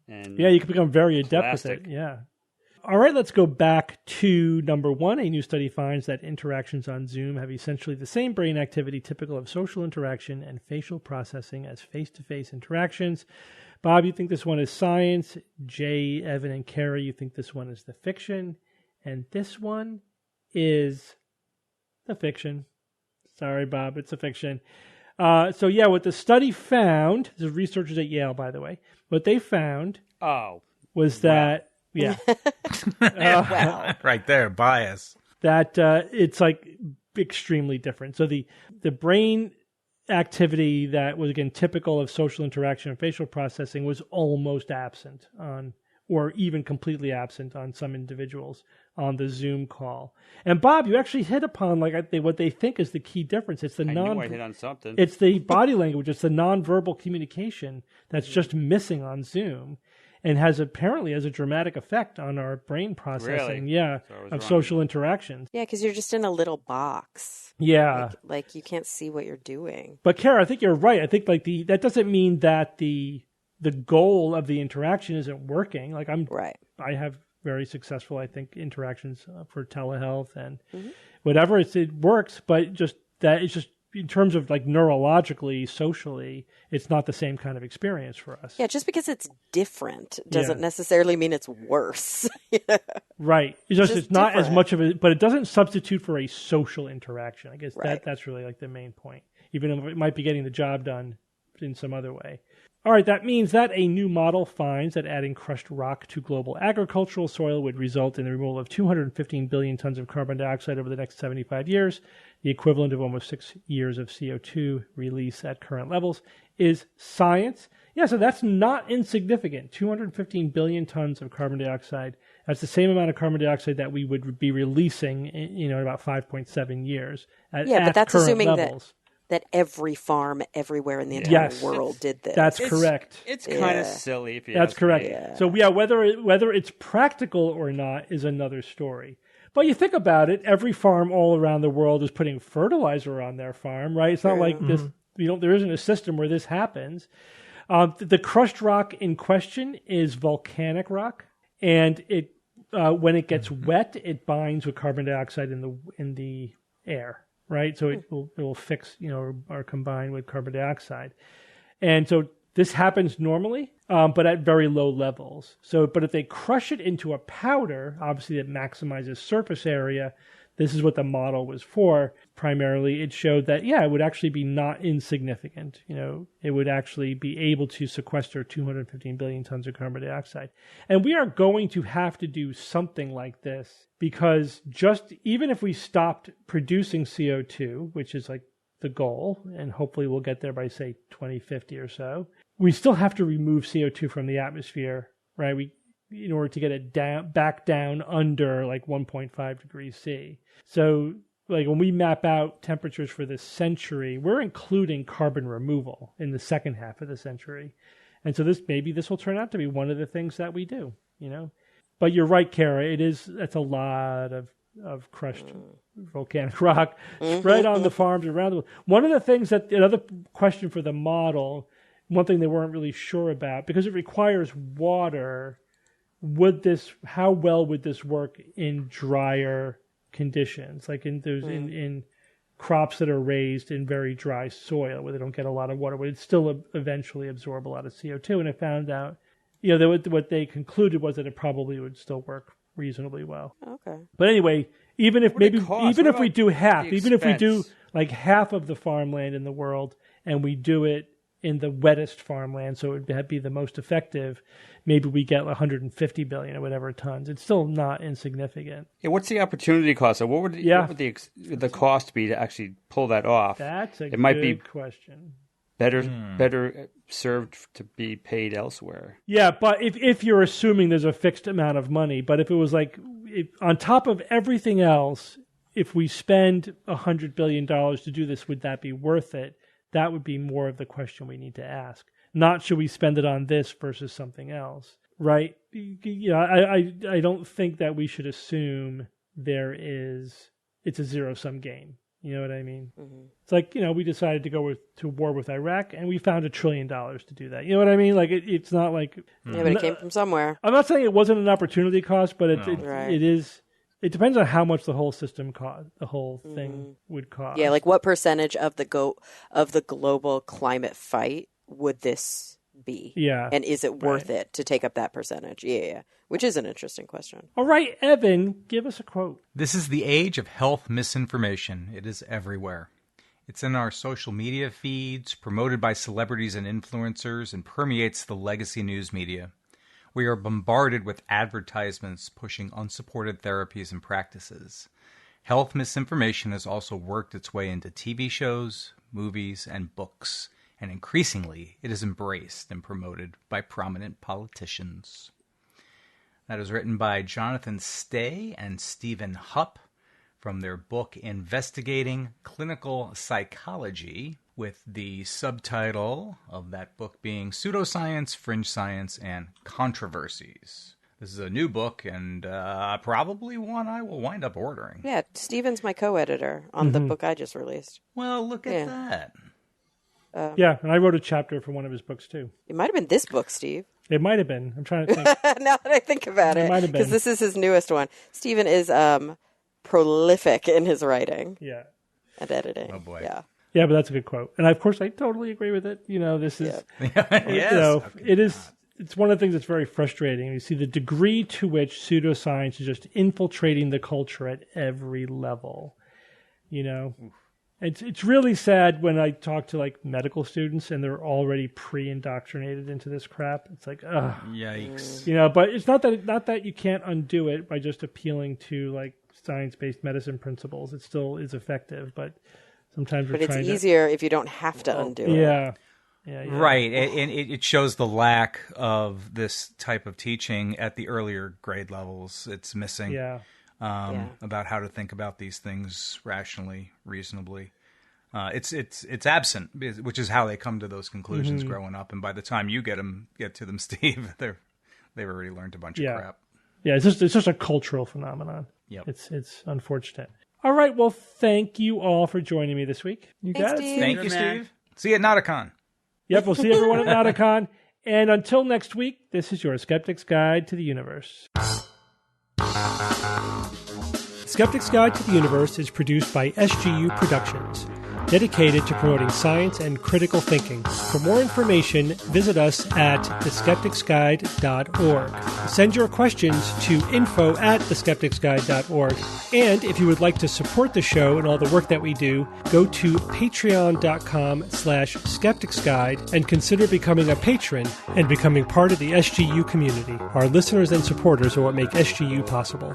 and you can become very adept plastic. with it. Yeah. All right, let's go back to number one. A new study finds that interactions on Zoom have essentially the same brain activity typical of social interaction and facial processing as face-to-face interactions. Bob, you think this one is science. Jay, Evan, and Kara, you think this one is the fiction. And this one is the fiction. Sorry, Bob, it's a fiction. What the study found, this is researchers at Yale, by the way, what they found was that, right there, bias. That it's extremely different. So the brain activity that was, again, typical of social interaction and facial processing was almost absent or even completely absent on some individuals on the Zoom call. And Bob, you actually hit upon what they think is the key difference. It's the knew I hit on something. It's the body language. It's the nonverbal communication that's just missing on Zoom, and apparently has a dramatic effect on our brain processing. Really? Yeah, of social interactions. Yeah, because you're just in a little box. Yeah, like you can't see what you're doing. But Kara, I think you're right. I think that doesn't mean that the goal of the interaction isn't working. Right. I have very successful, I think, interactions for telehealth and whatever. It works, but just that it's just in terms of neurologically, socially, it's not the same kind of experience for us. Yeah, just because it's different doesn't necessarily mean it's worse. Right. It's not different. As much of it, but it doesn't substitute for a social interaction. I guess that's really the main point, even though it might be getting the job done in some other way. All right, that means that a new model finds that adding crushed rock to global agricultural soil would result in the removal of 215 billion tons of carbon dioxide over the next 75 years, the equivalent of almost 6 years of CO2 release at current levels, is science. Yeah, so that's not insignificant. 215 billion tons of carbon dioxide. That's the same amount of carbon dioxide that we would be releasing in about 5.7 years at but that's current assuming levels. That every farm everywhere in the entire world did this. That's correct. It's kind of silly if you That's ask correct. me. Yeah. So whether it's practical or not is another story. But you think about it, every farm all around the world is putting fertilizer on their farm, right? It's not like this, there isn't a system where this happens. The crushed rock in question is volcanic rock, and it when it gets wet, it binds with carbon dioxide in the air. Right, so it will fix, or combine with carbon dioxide, and so This happens normally, but at very low levels. But if they crush it into a powder, obviously it maximizes surface area. This is what the model was for. Primarily, it showed that, it would actually be not insignificant. It would actually be able to sequester 215 billion tons of carbon dioxide. And we are going to have to do something like this because even if we stopped producing CO2, which is like the goal, and hopefully we'll get there by, say, 2050 or so, we still have to remove CO2 from the atmosphere, right? In order to get it back down under like 1.5 degrees C. So like when we map out temperatures for this century, we're including carbon removal in the second half of the century. And so maybe this will turn out to be one of the things that we do, But you're right, Kara, that's a lot of crushed volcanic rock spread on the farms around the world. One of the things another question for the model, one thing they weren't really sure about, because it requires water, how well would this work in drier conditions, like in crops that are raised in very dry soil where they don't get a lot of water? Would it still eventually absorb a lot of CO2? And I found out, that what they concluded was that it probably would still work reasonably well. Okay. But anyway, even if we do half, even if we do like half of the farmland in the world and we do it in the wettest farmland, so it would be the most effective, maybe we get 150 billion or whatever tons. It's still not insignificant. Yeah, what's the opportunity cost? So what would the cost be to actually pull that off? That's a good question. Better served to be paid elsewhere. Yeah, but if you're assuming there's a fixed amount of money, but if it was like on top of everything else, if we spend $100 billion to do this, would that be worth it? That would be more of the question we need to ask. Not should we spend it on this versus something else, right? I don't think that we should assume it's a zero-sum game. You know what I mean? Mm-hmm. It's like, we decided to go to war with Iraq and we found $1 trillion to do that. You know what I mean? Like it's not like... Yeah, but it came from somewhere. I'm not saying it wasn't an opportunity cost, but it is... It depends on how much the whole system cost, the whole thing would cost. Yeah, like what percentage of the global climate fight would this be? Yeah. And is it worth it to take up that percentage? Yeah. Which is an interesting question. All right, Evan, give us a quote. This is the age of health misinformation. It is everywhere. It's in our social media feeds, promoted by celebrities and influencers, and permeates the legacy news media. We are bombarded with advertisements pushing unsupported therapies and practices. Health misinformation has also worked its way into TV shows, movies, and books, and increasingly it is embraced and promoted by prominent politicians. That is written by Jonathan Stay and Stephen Hupp from their book Investigating Clinical Psychology, with the subtitle of that book being Pseudoscience, Fringe Science, and Controversies. This is a new book and probably one I will wind up ordering. Yeah, Stephen's my co-editor on the book I just released. Well, look at that. Yeah, and I wrote a chapter for one of his books, too. It might have been this book, Steve. It might have been. I'm trying to think. Now that I think about it. It might have been. Because this is his newest one. Stephen is prolific in his writing. Yeah. And editing. Oh, boy. Yeah. Yeah, but that's a good quote. And of course, I totally agree with it. This is, Yes. It's one of the things that's very frustrating. You see the degree to which pseudoscience is just infiltrating the culture at every level. It's really sad when I talk to like medical students and they're already pre-indoctrinated into this crap. It's like, ugh. Yikes. But it's not that you can't undo it by just appealing to like science-based medicine principles. It still is effective, but sometimes we're trying to... But it's easier if you don't have to undo it. Yeah. Right. And it shows the lack of this type of teaching at the earlier grade levels. It's missing about how to think about these things rationally, reasonably. It's absent, which is how they come to those conclusions growing up. And by the time you get to them, Steve, they've already learned a bunch of crap. Yeah, it's just a cultural phenomenon. Yep. It's unfortunate. All right, well, thank you all for joining me this week. You Thanks, got it, Steve. Thank you, Steve. See you at Nauticon. Yep, we'll see everyone at Nauticon. And until next week, this is your Skeptic's Guide to the Universe. Skeptic's Guide to the Universe is produced by SGU Productions. dedicated to promoting science and critical thinking. For more information, visit us at theskepticsguide.org. Send your questions to info@theskepticsguide.org. And if you would like to support the show and all the work that we do, go to patreon.com/skepticsguide and consider becoming a patron and becoming part of the SGU community. Our listeners and supporters are what make SGU possible.